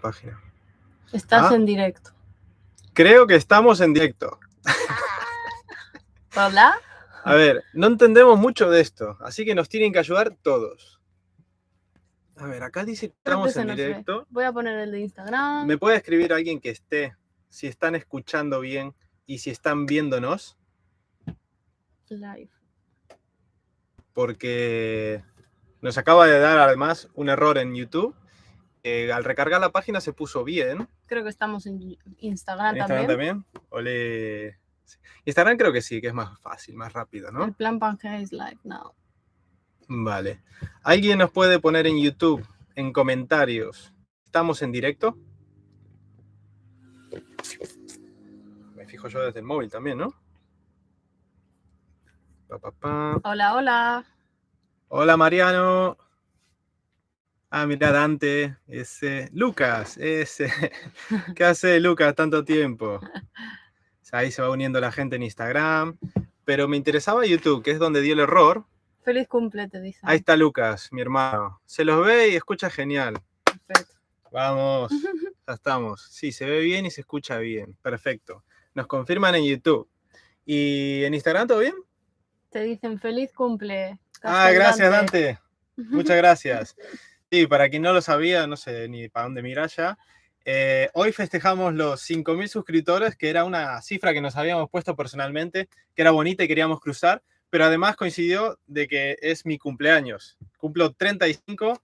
página. Estás en directo. Creo que estamos en directo. ¿Hola? A ver, no entendemos mucho de esto, así que nos tienen que ayudar todos. A ver, acá dice que estamos en directo. Voy a poner el de Instagram. ¿Me puede escribir alguien que esté, si están escuchando bien y si están viéndonos? Live. Porque nos acaba de dar además un error en YouTube. Al recargar la página se puso bien. Creo que estamos en Instagram también. ¿Instagram también? Ole. Instagram creo que sí, que es más fácil, más rápido, ¿no? El plan Pangea es live now. Vale. ¿Alguien nos puede poner en YouTube, en comentarios, estamos en directo? Me fijo yo desde el móvil también, ¿no? Hola, hola. Hola, Mariano. Ah, mira, Dante. Lucas. ¿Qué hace Lucas tanto tiempo? Ahí se va uniendo la gente en Instagram. Pero me interesaba YouTube, que es donde dio el error. Feliz cumple, te dicen. Ahí está Lucas, mi hermano. Se los ve y escucha genial. Perfecto. Vamos, ya estamos. Sí, se ve bien y se escucha bien. Perfecto. Nos confirman en YouTube. ¿Y en Instagram todo bien? Te dicen feliz cumple. Gracias, Dante. Muchas gracias. Sí, para quien no lo sabía, no sé ni para dónde mirar ya. Hoy festejamos los 5.000 suscriptores, que era una cifra que nos habíamos puesto personalmente, que era bonita y queríamos cruzar, pero además coincidió de que es mi cumpleaños. Cumplo 35,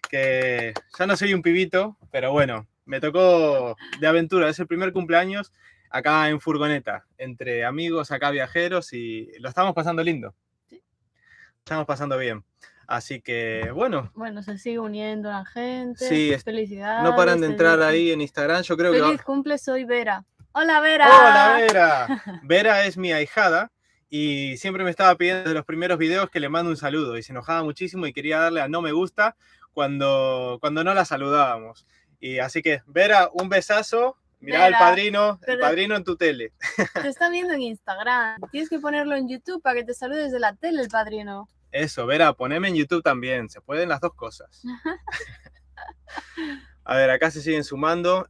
que ya no soy un pibito, pero bueno, me tocó de aventura. Es el primer cumpleaños acá en furgoneta, entre amigos acá viajeros, y lo estamos pasando lindo. Sí. Estamos pasando bien. Así que, bueno. Bueno, se sigue uniendo la gente. Sí, felicidades. No paran de entrar ahí en Instagram. Yo creo Feliz que... cumple, soy Vera. ¡Hola, Vera! ¡Hola, Vera! Vera es mi ahijada y siempre me estaba pidiendo desde los primeros videos que le mando un saludo y se enojaba muchísimo y quería darle a no me gusta cuando no la saludábamos. Y así que, Vera, un besazo. Mirá al padrino, el padrino en tu tele. Te está viendo en Instagram. Tienes que ponerlo en YouTube para que te salude desde la tele el padrino. Eso, Vera, poneme en YouTube también. Se pueden las dos cosas. A ver, acá se siguen sumando.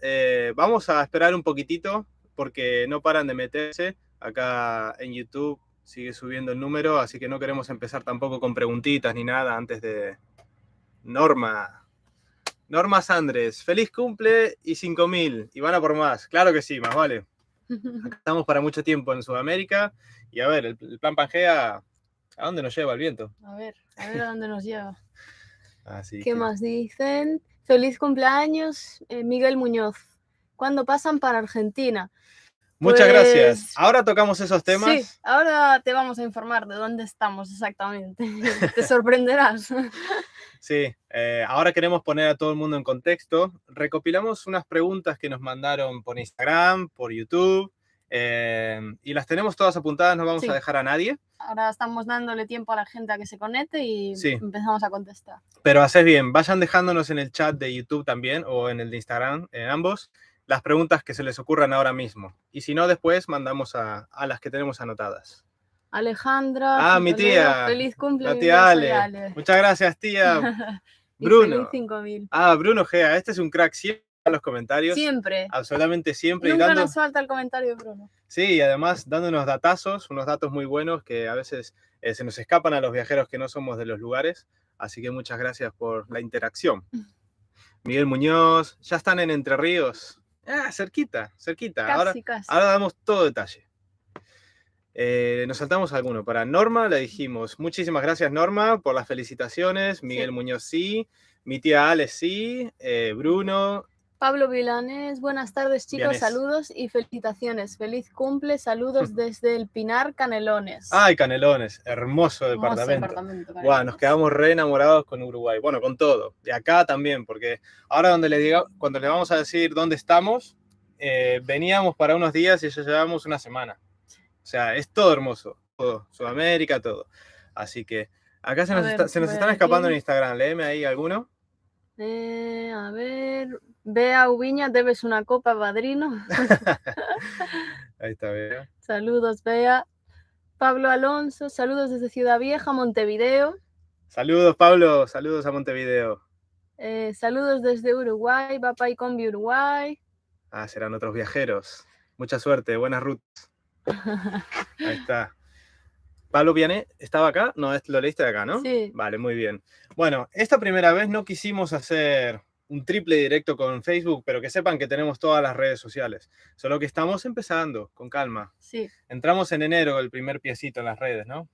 Vamos a esperar un poquitito porque no paran de meterse. Acá en YouTube sigue subiendo el número, así que no queremos empezar tampoco con preguntitas ni nada antes de... Norma Sandres, feliz cumple y 5.000. Y van a por más. Claro que sí, más vale. Acá estamos para mucho tiempo en Sudamérica. Y a ver, el plan Pangea, ¿a dónde nos lleva el viento? A ver a dónde nos lleva. Así ¿Qué más dicen? Feliz cumpleaños, Miguel Muñoz. ¿Cuándo pasan para Argentina? Muchas gracias. Ahora tocamos esos temas. Sí, ahora te vamos a informar de dónde estamos exactamente. Te sorprenderás. Sí, ahora queremos poner a todo el mundo en contexto. Recopilamos unas preguntas que nos mandaron por Instagram, por YouTube, y las tenemos todas apuntadas, no vamos a dejar a nadie. Ahora estamos dándole tiempo a la gente a que se conecte y empezamos a contestar. Pero haces bien, vayan dejándonos en el chat de YouTube también o en el de Instagram, en ambos, las preguntas que se les ocurran ahora mismo. Y si no, después mandamos a las que tenemos anotadas. Alejandra. Mi tía. Feliz cumple. La tía Ale. Muchas gracias, tía. Bruno. Feliz 5.000. Bruno Gea. Este es un crack siempre en los comentarios. Siempre. Absolutamente siempre. Nunca nos falta el comentario de Bruno. Sí, y además dando unos datazos, unos datos muy buenos que a veces se nos escapan a los viajeros que no somos de los lugares. Así que muchas gracias por la interacción. Miguel Muñoz. Ya están en Entre Ríos. Cerquita. Casi. Ahora damos todo detalle. Nos saltamos alguno. Para Norma le dijimos, muchísimas gracias Norma por las felicitaciones. Miguel Muñoz sí. Mi tía Ale sí. Bruno. Pablo Vilanés, buenas tardes chicos, Vianés. Saludos y felicitaciones. Feliz cumple, saludos desde el Pinar, Canelones. Ay, Canelones, hermoso departamento. Wow, nos quedamos re enamorados con Uruguay. Bueno, con todo. Y acá también, porque ahora cuando le vamos a decir dónde estamos, veníamos para unos días y ya llevamos una semana. O sea, es todo hermoso, todo, Sudamérica, todo. Así que acá se nos están escapando en Instagram. Léeme ahí alguno. A ver, Bea Ubiña, debes una copa, padrino. Ahí está, Bea. Saludos, Bea. Pablo Alonso, saludos desde Ciudad Vieja, Montevideo. Saludos, Pablo, saludos a Montevideo. Saludos desde Uruguay, Papá y Combi Uruguay. Ah, serán otros viajeros. Mucha suerte, buenas rutas. Ahí está. Pablo Vianney, ¿estaba acá? No, lo leíste de acá, ¿no? Sí. Vale, muy bien. Bueno, esta primera vez no quisimos hacer un triple directo con Facebook, pero que sepan que tenemos todas las redes sociales. Solo que estamos empezando, con calma. Sí. Entramos en enero, el primer piecito en las redes, ¿no?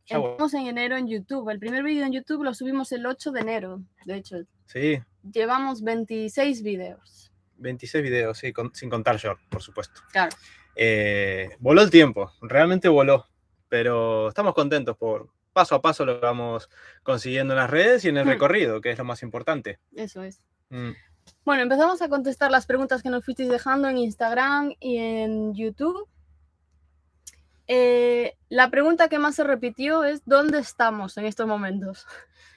Entramos en enero en YouTube. El primer vídeo en YouTube lo subimos el 8 de enero, de hecho. Sí. Llevamos 26 videos. 26 videos, sí, sin contar short, por supuesto. Claro. Voló el tiempo, realmente voló. Pero estamos contentos por paso a paso lo que vamos consiguiendo en las redes y en el recorrido, que es lo más importante. Eso es. Bueno, empezamos a contestar las preguntas que nos fuisteis dejando en Instagram y en YouTube. La pregunta que más se repitió es ¿dónde estamos en estos momentos?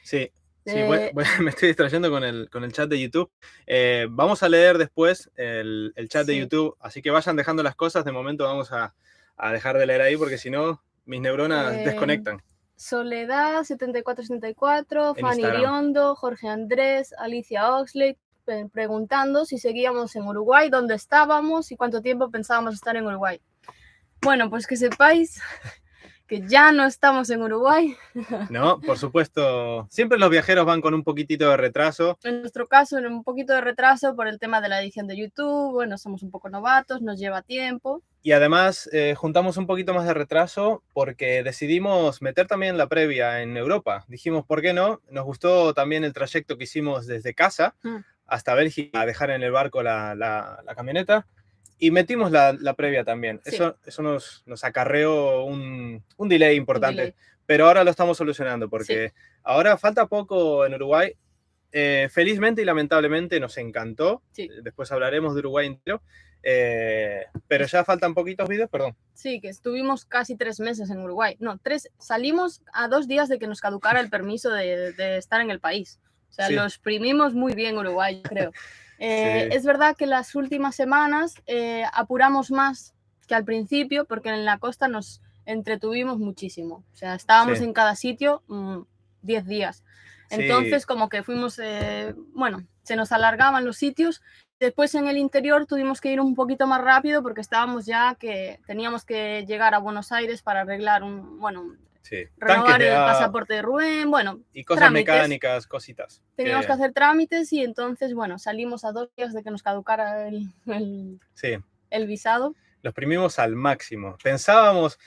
Sí, me estoy distrayendo con el chat de YouTube. Vamos a leer después el chat de YouTube, así que vayan dejando las cosas. De momento vamos a dejar de leer ahí porque si no, mis neuronas desconectan. Soledad 7474, Fanny Riondo, Jorge Andrés, Alicia Oxley, preguntando si seguíamos en Uruguay, dónde estábamos y cuánto tiempo pensábamos estar en Uruguay. Bueno, pues que sepáis que ya no estamos en Uruguay. No, por supuesto. Siempre los viajeros van con un poquitito de retraso. En nuestro caso, en un poquito de retraso por el tema de la edición de YouTube. Bueno, somos un poco novatos, nos lleva tiempo. Y además juntamos un poquito más de retraso porque decidimos meter también la previa en Europa. Dijimos, ¿por qué no? Nos gustó también el trayecto que hicimos desde casa hasta Bélgica, a dejar en el barco la camioneta. Y metimos la previa también. Sí. Eso nos acarreó un delay importante. Pero ahora lo estamos solucionando porque ahora falta poco en Uruguay. Felizmente y lamentablemente nos encantó. Sí. Después hablaremos de Uruguay entero. Pero ya faltan poquitos vídeos, perdón. Sí, que estuvimos casi 3 meses en Uruguay. No, 3, salimos a 2 días de que nos caducara el permiso de estar en el país. O sea, lo exprimimos muy bien Uruguay, creo. Es verdad que las últimas semanas apuramos más que al principio porque en la costa nos entretuvimos muchísimo. O sea, estábamos en cada sitio 10 días. Entonces, como que fuimos, bueno, se nos alargaban los sitios. Después en el interior tuvimos que ir un poquito más rápido porque estábamos ya que teníamos que llegar a Buenos Aires para arreglar renovar el pasaporte de Rubén, bueno, y cosas trámites, mecánicas, cositas. Teníamos que hacer trámites y entonces, bueno, salimos a 2 días de que nos caducara el visado. Lo exprimimos al máximo. Pensábamos,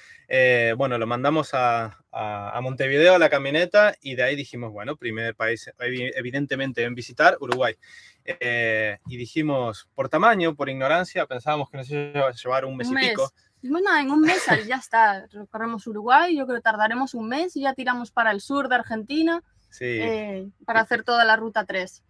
bueno, lo mandamos a Montevideo a la camioneta y de ahí dijimos, bueno, primer país evidentemente en visitar, Uruguay. Y dijimos, por tamaño, por ignorancia, pensábamos que nos iba a llevar un mes y pico. Bueno, en un mes ya está, recorremos Uruguay, yo creo que tardaremos un mes y ya tiramos para el sur de Argentina para hacer toda la ruta 3.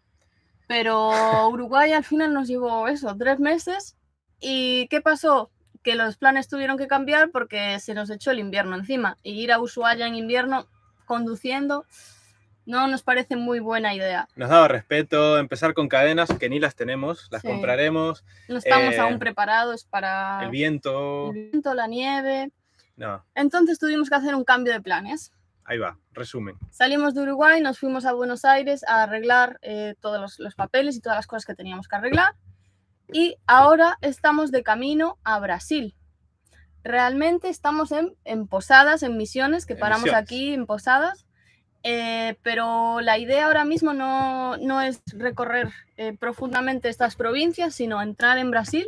Pero Uruguay al final nos llevó eso, 3 meses. ¿Y qué pasó? Que los planes tuvieron que cambiar porque se nos echó el invierno encima. Y ir a Ushuaia en invierno conduciendo no nos parece muy buena idea. Nos daba respeto empezar con cadenas que ni las tenemos, las compraremos. No estamos aún preparados para el viento, la nieve. No. Entonces tuvimos que hacer un cambio de planes. Ahí va, resumen. Salimos de Uruguay, nos fuimos a Buenos Aires a arreglar todos los papeles y todas las cosas que teníamos que arreglar. Y ahora estamos de camino a Brasil. Realmente estamos en Posadas, en Misiones, que paramos aquí en Posadas. Pero la idea ahora mismo no es recorrer profundamente estas provincias, sino entrar en Brasil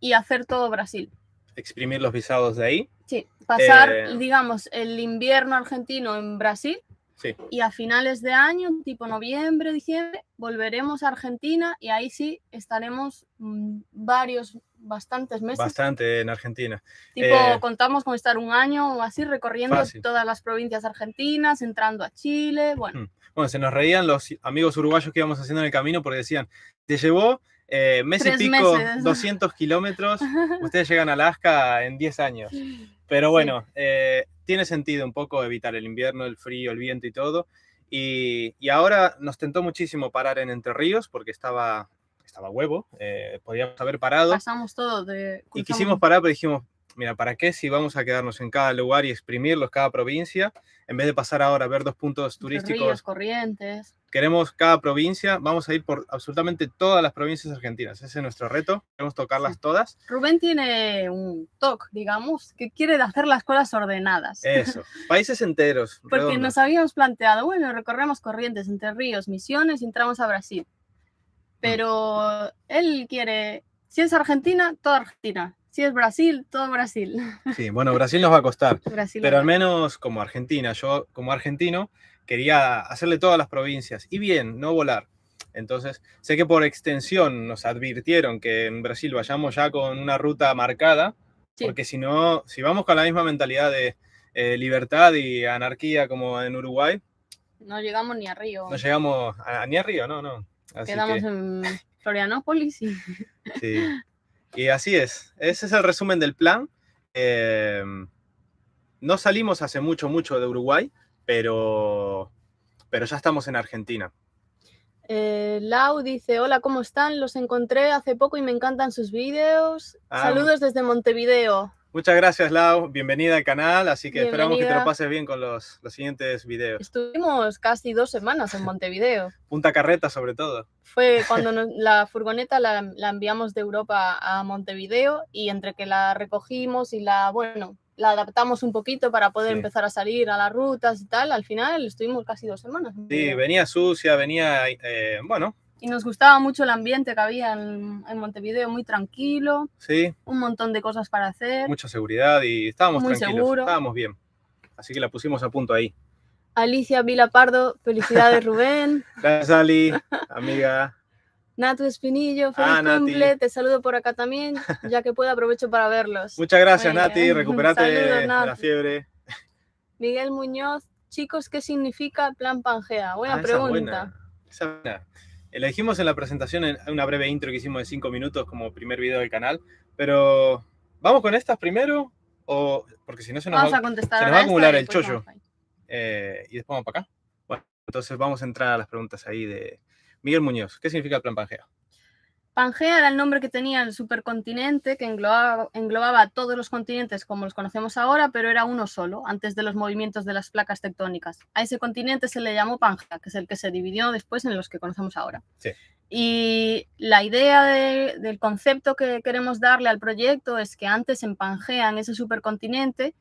y hacer todo Brasil. Exprimir los visados de ahí. Sí, pasar, digamos, el invierno argentino en Brasil. Sí. Y a finales de año, tipo noviembre, diciembre, volveremos a Argentina y ahí sí estaremos bastantes meses. Bastante en Argentina. Tipo, contamos con estar un año o así recorriendo todas las provincias argentinas, entrando a Chile, bueno. Bueno, se nos reían los amigos uruguayos que íbamos haciendo en el camino porque decían, te llevó mes y pico, meses. 200 kilómetros, ustedes llegan a Alaska en 10 años. Pero bueno, tiene sentido un poco evitar el invierno, el frío, el viento y todo. Y ahora nos tentó muchísimo parar en Entre Ríos porque estaba huevo, podíamos haber parado. Pasamos todo. Y quisimos parar, pero dijimos, mira, ¿para qué si vamos a quedarnos en cada lugar y exprimirlos, cada provincia, en vez de pasar ahora a ver 2 puntos turísticos? Ríos, Corrientes. queremos cada provincia, vamos a ir por absolutamente todas las provincias argentinas. Ese es nuestro reto, queremos tocarlas todas. Rubén tiene un toque, digamos, que quiere hacer las cosas ordenadas. Eso, países enteros. Porque redondos. nos habíamos planteado, bueno, recorremos Corrientes, Entre Ríos, Misiones y entramos a Brasil. Pero él quiere, si es Argentina, toda Argentina. Si es Brasil, todo Brasil. Sí, bueno, Brasil nos va a costar, Brasil pero al menos como Argentina, yo como argentino quería hacerle todas las provincias y bien, no volar. Entonces, sé que por extensión nos advirtieron que en Brasil vayamos ya con una ruta marcada, sí. Porque si no, si vamos con la misma mentalidad de libertad y anarquía como en Uruguay, no llegamos ni a Río. No llegamos ni a Río, no. Así quedamos en Florianópolis y... Sí. Y así es. Ese es el resumen del plan. No salimos hace mucho de Uruguay, pero ya estamos en Argentina. Lau dice, hola, ¿cómo están? Los encontré hace poco y me encantan sus vídeos. Saludos desde Montevideo. Muchas gracias, Lau. Bienvenida al canal, así que esperamos que te lo pases bien con los siguientes videos. Estuvimos casi 2 semanas en Montevideo. Punta Carreta, sobre todo. Fue cuando la furgoneta la enviamos de Europa a Montevideo y entre que la recogimos y la adaptamos un poquito para poder empezar a salir a las rutas y tal, al final estuvimos casi 2 semanas. Sí, venía sucia, venía, bueno... Y nos gustaba mucho el ambiente que había en Montevideo, muy tranquilo. Sí. Un montón de cosas para hacer. Mucha seguridad y estábamos muy tranquilos, seguro. Estábamos bien. Así que la pusimos a punto ahí. Alicia Vila Pardo, felicidades Rubén. Gracias, Ali, amiga. Natu Espinillo, feliz cumple, Nati. te saludo por acá también, ya que puedo aprovecho para verlos. Muchas gracias, Nati, recuperate de la fiebre. Miguel Muñoz, chicos, ¿qué significa Plan Pangea? Buena pregunta. Esa es buena. La dijimos en la presentación, en una breve intro que hicimos de 5 minutos como primer video del canal, pero ¿vamos con estas primero? O, porque si no se nos va a acumular el chollo. Y después vamos para acá. Bueno, entonces vamos a entrar a las preguntas ahí de Miguel Muñoz. ¿Qué significa el Plan Pangea? Pangea era el nombre que tenía el supercontinente que englobaba todos los continentes como los conocemos ahora, pero era uno solo, antes de los movimientos de las placas tectónicas. A ese continente se le llamó Pangea, que es el que se dividió después en los que conocemos ahora. Sí. Y la idea del concepto que queremos darle al proyecto es que antes en Pangea, en ese supercontinente,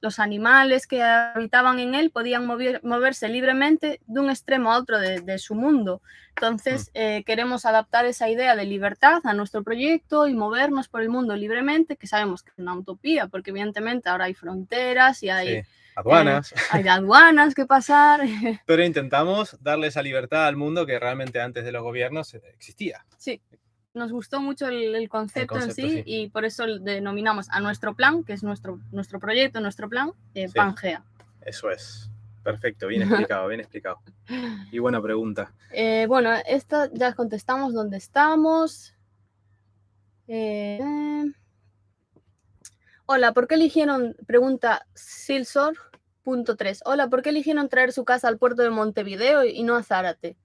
los animales que habitaban en él podían moverse libremente de un extremo a otro de su mundo. Entonces, queremos adaptar esa idea de libertad a nuestro proyecto y movernos por el mundo libremente, que sabemos que es una utopía, porque evidentemente ahora hay fronteras y hay... Sí. Aduanas. Hay aduanas que pasar. Pero intentamos darle esa libertad al mundo que realmente antes de los gobiernos existía. Sí. Nos gustó mucho el concepto en sí, y por eso denominamos a nuestro plan, que es nuestro proyecto, nuestro plan, Pangea. Eso es. Perfecto, bien explicado, bien explicado. Y buena pregunta. Bueno, esta ya contestamos dónde estamos. Hola, ¿por qué eligieron, pregunta Silsor.3, hola, ¿por qué eligieron traer su casa al puerto de Montevideo y no a Zárate?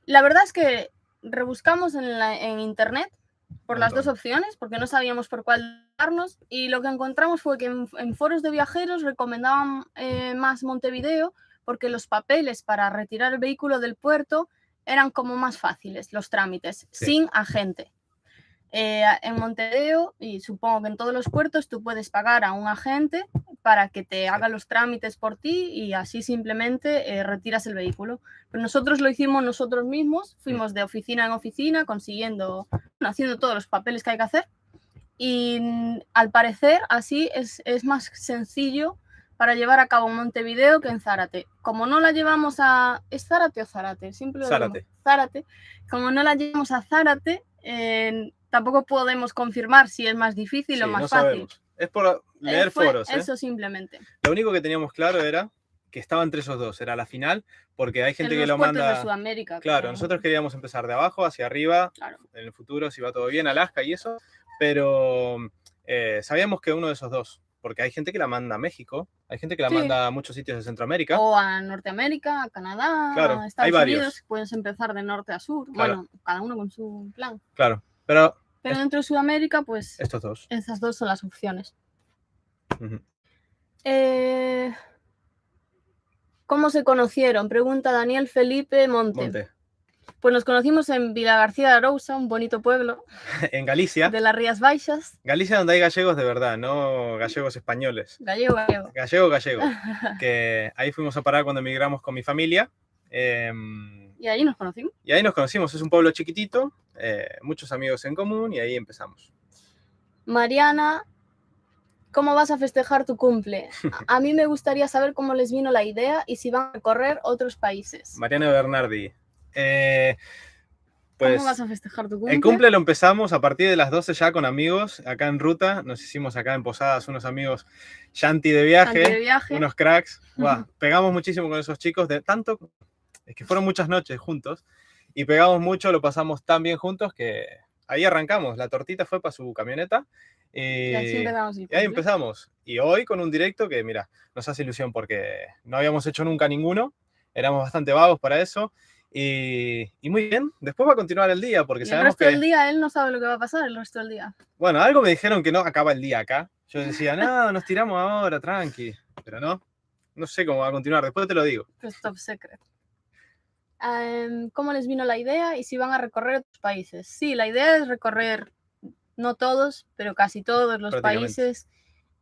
La verdad es que rebuscamos en internet por las dos opciones, porque no sabíamos por cuál darnos, y lo que encontramos fue que en foros de viajeros recomendaban más Montevideo porque los papeles para retirar el vehículo del puerto eran como más fáciles, los trámites, sin agente. En Montevideo, y supongo que en todos los puertos, tú puedes pagar a un agente para que te haga los trámites por ti y así simplemente retiras el vehículo. Pero nosotros lo hicimos nosotros mismos, fuimos de oficina en oficina haciendo todos los papeles que hay que hacer, y al parecer así es más sencillo para llevar a cabo en Montevideo que en Zárate. Como no la llevamos a... ¿Es Zárate o Zárate? Siempre Zárate. Como no la llevamos a Zárate, tampoco podemos confirmar si es más difícil o más fácil. Sabemos. Es por leer foros. Eso simplemente. Lo único que teníamos claro era que estaba entre esos dos, era la final, porque hay gente que lo manda... de Sudamérica. Claro, nosotros queríamos empezar de abajo hacia arriba, en el futuro si va todo bien, Alaska y eso, pero sabíamos que uno de esos dos, porque hay gente que la manda a México, hay gente que la manda a muchos sitios de Centroamérica. O a Norteamérica, a Canadá, a Estados Unidos, puedes empezar de norte a sur, bueno, cada uno con su plan. Claro, pero dentro de Sudamérica, pues estos dos. Esas dos son las opciones. ¿Cómo se conocieron? Pregunta Daniel Felipe Monte. Pues nos conocimos en Vilagarcía de Arousa, un bonito pueblo. En Galicia. De las Rías Baixas. Galicia donde hay gallegos de verdad, no gallegos españoles. Gallego. Gallego. Que ahí fuimos a parar cuando emigramos con mi familia. Y ahí nos conocimos. Es un pueblo chiquitito, muchos amigos en común y ahí empezamos. Mariana, ¿cómo vas a festejar tu cumple? A mí me gustaría saber cómo les vino la idea y si van a recorrer otros países. Mariana Bernardi. Pues, ¿cómo vas a festejar tu cumple? El cumple lo empezamos a partir de las 12 ya con amigos, acá en ruta. Nos hicimos acá en Posadas unos amigos Shanti de viaje. Unos cracks. Wow, pegamos muchísimo con esos chicos, es que fueron muchas noches juntos y pegamos mucho, lo pasamos tan bien juntos que ahí arrancamos. La tortita fue para su camioneta y ahí empezamos. Y hoy con un directo que, mira, nos hace ilusión porque no habíamos hecho nunca ninguno, éramos bastante vagos para eso. Y muy bien, después va a continuar el día porque sabemos que... El resto del día él no sabe lo que va a pasar el resto del día. Bueno, algo me dijeron que no acaba el día acá. Yo decía, no, nos tiramos ahora, tranqui. Pero no sé cómo va a continuar, después te lo digo. Pues top secret. ¿Cómo les vino la idea y si van a recorrer otros países? Sí, la idea es recorrer, no todos, pero casi todos los países.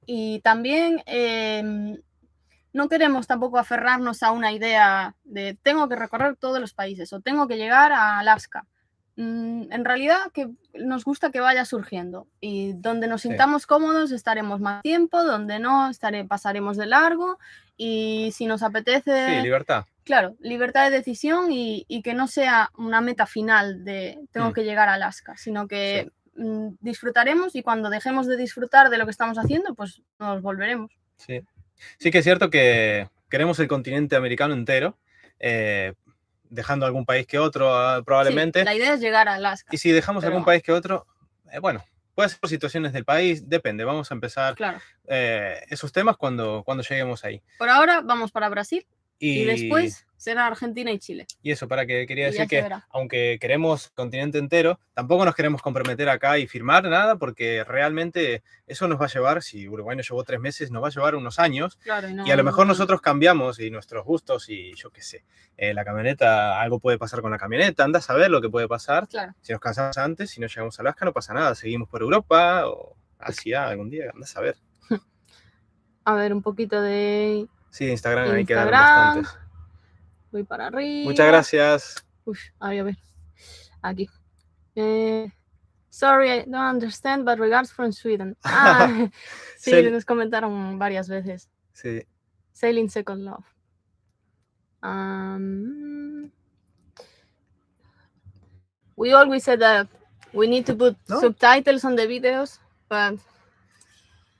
Y también no queremos tampoco aferrarnos a una idea de tengo que recorrer todos los países o tengo que llegar a Alaska. En realidad que nos gusta que vaya surgiendo y donde nos sintamos cómodos estaremos más tiempo, donde no pasaremos de largo y si nos apetece... Sí, libertad. Claro, libertad de decisión y que no sea una meta final de tengo que llegar a Alaska, sino que disfrutaremos y cuando dejemos de disfrutar de lo que estamos haciendo, pues nos volveremos. Sí, sí que es cierto que queremos el continente americano entero, dejando algún país que otro probablemente. Sí, la idea es llegar a Alaska. Y si dejamos algún país que otro, bueno, puede ser por situaciones del país, depende, vamos a empezar esos temas cuando lleguemos ahí. Por ahora vamos para Brasil. Y después será Argentina y Chile. Y eso, quería decir que aunque queremos el continente entero, tampoco nos queremos comprometer acá y firmar nada, porque realmente eso nos va a llevar, si Uruguay nos llevó 3 meses, nos va a llevar unos años. Claro, y a lo mejor nosotros cambiamos y nuestros gustos y yo qué sé, la camioneta, algo puede pasar con la camioneta, anda a saber lo que puede pasar. Claro. Si nos cansamos antes, si no llegamos a Alaska, no pasa nada, seguimos por Europa o Asia algún día, anda a saber. A ver, un poquito de... Sí, Instagram, hay que dar bastantes. Voy para arriba. Muchas gracias. A ver. Aquí. Sorry, I don't understand, but regards from Sweden. Sí, nos comentaron varias veces. Sí. Sailing Second Love. We always said that we need to put subtitles on the videos, but...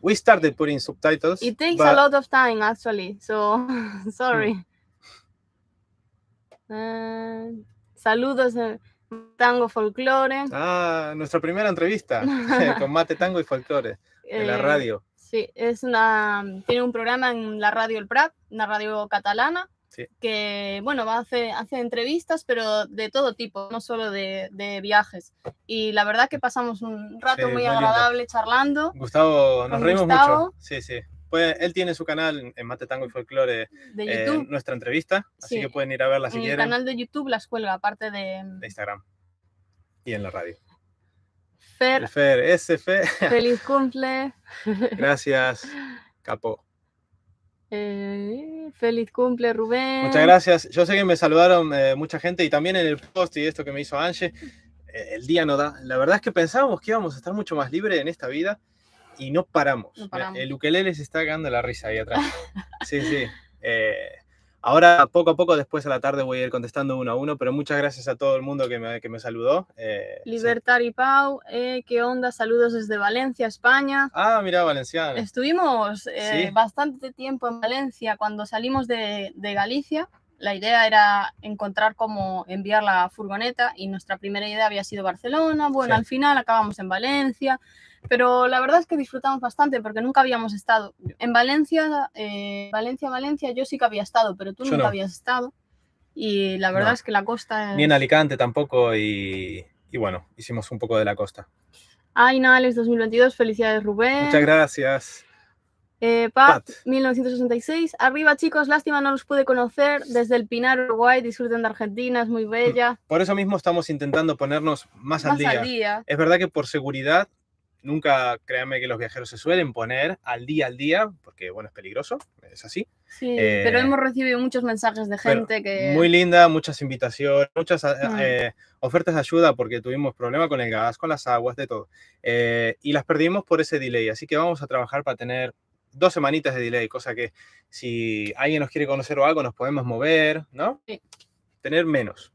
We started putting subtitles. It takes a lot of time, actually, so sorry. Saludos de Tango Folklore. Nuestra primera entrevista con Mate, Tango y Folklore en la radio. Sí, tiene un programa en la radio El Prat, una radio catalana, que, bueno, hace entrevistas, pero de todo tipo, no solo de viajes. Y la verdad que pasamos un rato muy agradable charlando. Gustavo, nos reímos mucho. Sí. Pues él tiene su canal en Mate, Tango y Folklore de YouTube. Nuestra entrevista, así que pueden ir a verla si quieren. En el canal de YouTube las cuelga, aparte de Instagram y en la radio. Fer. Feliz cumple. Gracias, capo. Feliz cumple, Rubén. Muchas gracias. Yo sé que me saludaron mucha gente y también en el post y esto que me hizo Ange, el día no da. La verdad es que pensábamos que íbamos a estar mucho más libres en esta vida y no paramos. El ukelele se está cagando la risa ahí atrás. Sí. Ahora, poco a poco, después a la tarde voy a ir contestando uno a uno, pero muchas gracias a todo el mundo que me saludó. Libertari Pau, ¿qué onda? Saludos desde Valencia, España. Mira, valenciano. Estuvimos bastante tiempo en Valencia cuando salimos de Galicia. La idea era encontrar cómo enviar la furgoneta y nuestra primera idea había sido Barcelona. Bueno, al final acabamos en Valencia. Pero la verdad es que disfrutamos bastante porque nunca habíamos estado. En Valencia, yo sí que había estado, pero tú nunca habías estado. Y la verdad es que la costa es... Ni en Alicante tampoco y bueno, hicimos un poco de la costa. Aina Alex 2022, felicidades Rubén. Muchas gracias. Pat 1966. Arriba, chicos, lástima no los pude conocer. Desde el Pinar, Uruguay, disfruten de Argentina, es muy bella. Por eso mismo estamos intentando ponernos más al día. Es verdad que por seguridad, nunca, créanme que los viajeros se suelen poner al día, porque bueno, es peligroso, es así. Sí, pero hemos recibido muchos mensajes de gente que... Muy linda, muchas invitaciones, muchas ofertas de ayuda porque tuvimos problema con el gas, con las aguas, de todo. Y las perdimos por ese delay, así que vamos a trabajar para tener 2 semanitas de delay, cosa que si alguien nos quiere conocer o algo, nos podemos mover, ¿no? Sí. Tener menos.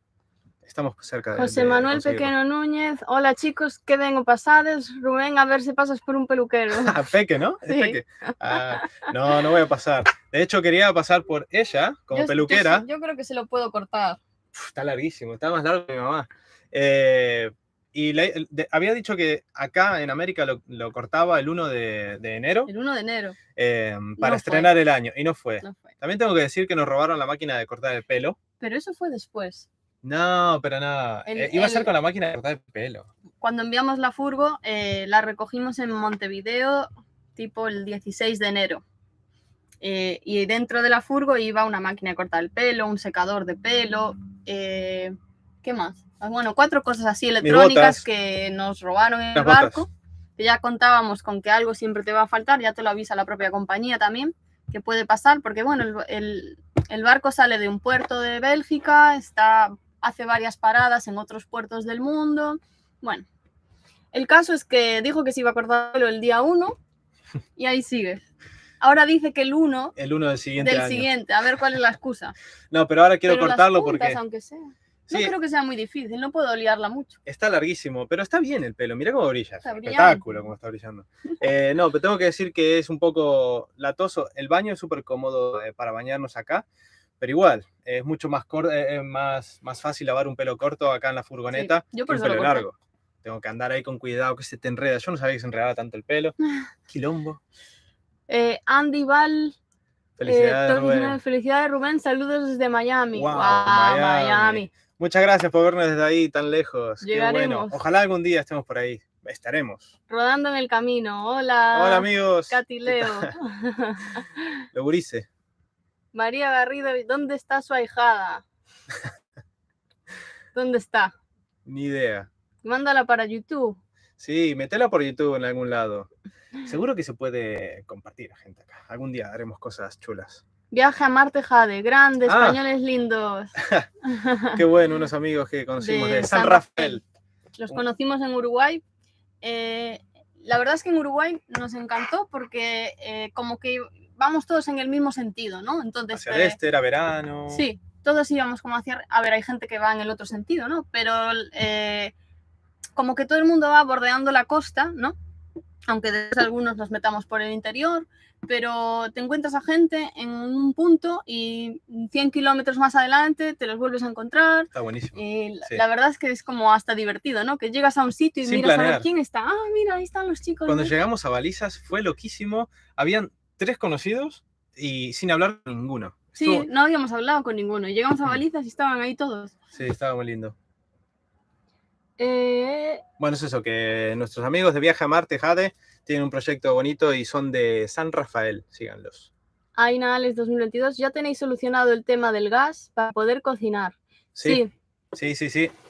Estamos cerca de José Manuel Pequeno Núñez. Hola, chicos, ¿qué vengo pasades? Rubén, a ver si pasas por un peluquero. Peque, ¿no? Sí. Peque. No, no voy a pasar. De hecho, quería pasar por ella como peluquera. Yo creo que se lo puedo cortar. Está larguísimo, está más largo que mi mamá. Había dicho que acá en América lo cortaba el 1 de enero. El 1 de enero. Para estrenar el año, y no fue. También tengo que decir que nos robaron la máquina de cortar el pelo. Pero eso fue después. No, pero nada. Iba a ser con la máquina de cortar el pelo. Cuando enviamos la furgo, la recogimos en Montevideo, tipo el 16 de enero. Y dentro de la furgo iba una máquina de cortar el pelo, un secador de pelo, ¿qué más? Bueno, 4 cosas así electrónicas que nos robaron en el barco. Que ya contábamos con que algo siempre te va a faltar, ya te lo avisa la propia compañía también, que puede pasar, porque bueno, el barco sale de un puerto de Bélgica, hace varias paradas en otros puertos del mundo. Bueno, el caso es que dijo que se iba a cortar el pelo el día 1 y ahí sigue. Ahora dice que el 1 del siguiente año. A ver cuál es la excusa. No, pero ahora quiero cortarlo las puntas, porque... aunque sea. No creo que sea muy difícil, no puedo liarla mucho. Está larguísimo, pero está bien el pelo. Mira cómo brilla. Espectáculo cómo está brillando. No, pero tengo que decir que es un poco latoso. El baño es súper cómodo para bañarnos acá, pero igual, es mucho más fácil lavar un pelo corto acá en la furgoneta que un pelo largo. Tengo que andar ahí con cuidado que se te enreda. Yo no sabía que se enredaba tanto el pelo. Quilombo. Andy Val. Felicidades, Rubén. Felicidades, Rubén. Saludos desde Miami. Wow, Miami. Muchas gracias por vernos desde ahí tan lejos. Llegaremos. Qué bueno. Ojalá algún día estemos por ahí. Estaremos. Rodando en el camino. Hola. Hola, amigos. Katy Leo. Lo gurice. María Garrido, ¿dónde está su ahijada? ¿Dónde está? Ni idea. Mándala para YouTube. Sí, metela por YouTube en algún lado. Seguro que se puede compartir, gente, acá. Algún día haremos cosas chulas. Viaje a Marte Jade, grande, españoles lindos. Qué bueno, unos amigos que conocimos de San Rafael. Los conocimos en Uruguay. La verdad es que en Uruguay nos encantó porque como que vamos todos en el mismo sentido, ¿no? Entonces, hacia el este, era verano. Sí, todos íbamos como hacia... A ver, hay gente que va en el otro sentido, ¿no? Pero como que todo el mundo va bordeando la costa, ¿no? Aunque desde algunos nos metamos por el interior, pero te encuentras a gente en un punto y 100 kilómetros más adelante te los vuelves a encontrar. Está buenísimo. Y la verdad es que es como hasta divertido, ¿no? Que llegas a un sitio y miras a ver quién está. Ah, mira, ahí están los chicos. Cuando llegamos a Balizas fue loquísimo. Habían 3 conocidos y sin hablar con ninguno. Sí, no habíamos hablado con ninguno. Llegamos a Balizas y estaban ahí todos. Sí, estaba muy lindo. Bueno, es eso, que nuestros amigos de Viaje a Marte, Jade, tienen un proyecto bonito y son de San Rafael, síganlos. Aina Alex 2022, ¿ya tenéis solucionado el tema del gas para poder cocinar? Sí.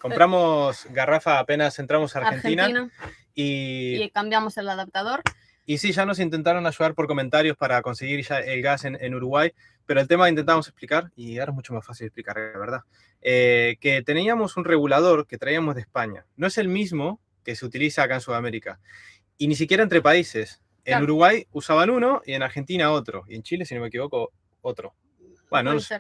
Compramos garrafa apenas entramos a Argentina. Y cambiamos el adaptador. Y sí, ya nos intentaron ayudar por comentarios para conseguir ya el gas en Uruguay, pero el tema intentamos explicar, y ahora es mucho más fácil explicar, la verdad, que teníamos un regulador que traíamos de España. No es el mismo que se utiliza acá en Sudamérica, y ni siquiera entre países. En Uruguay usaban uno y en Argentina otro, y en Chile, si no me equivoco, otro. Bueno, no sé.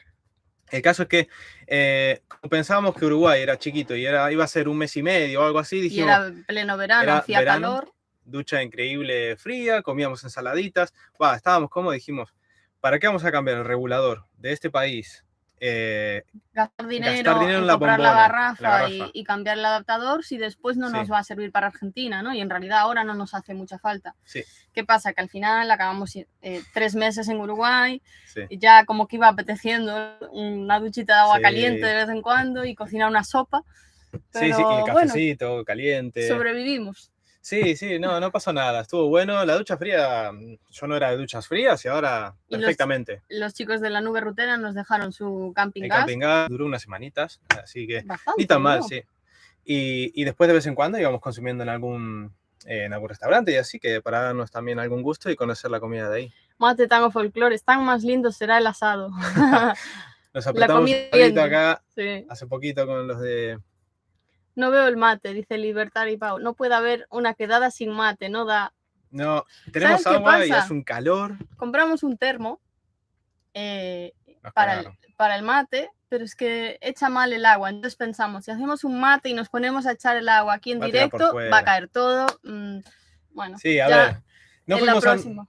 El caso es que como pensábamos que Uruguay era chiquito y iba a ser un mes y medio o algo así, dijimos... Y era pleno verano, hacía calor. Ducha increíble fría, comíamos ensaladitas, estábamos cómodos, dijimos, ¿para qué vamos a cambiar el regulador de este país? Gastar dinero en comprar la garrafa y cambiar el adaptador si después no nos va a servir para Argentina, ¿no? Y en realidad ahora no nos hace mucha falta. Sí. ¿Qué pasa? Que al final acabamos 3 meses en Uruguay y ya como que iba apeteciendo una duchita de agua caliente de vez en cuando y cocinar una sopa. Pero, y el cafecito caliente. Sobrevivimos. Sí, sí, no pasó nada, estuvo bueno. La ducha fría, yo no era de duchas frías y ahora Y perfectamente. los chicos de la nube rutera nos dejaron su camping El gas. camping gas duró unas semanitas, así que Bastante, ni tan mal, ¿no? sí. Y después de vez en cuando íbamos consumiendo en algún restaurante y así, que para darnos también algún gusto y conocer la comida de ahí. Mate, tango, folclore, tan más lindo será el asado. Nos apretamos un poquito acá, sí. hace poquito con los de... No veo el mate, dice Libertad y Pau. No puede haber una quedada sin mate, no da. No, tenemos agua y hace un calor. Compramos un termo para el mate, pero es que echa mal el agua. Entonces pensamos, si hacemos un mate y nos ponemos a echar el agua aquí en directo, va a caer todo. Bueno, sí, a ver. No fuimos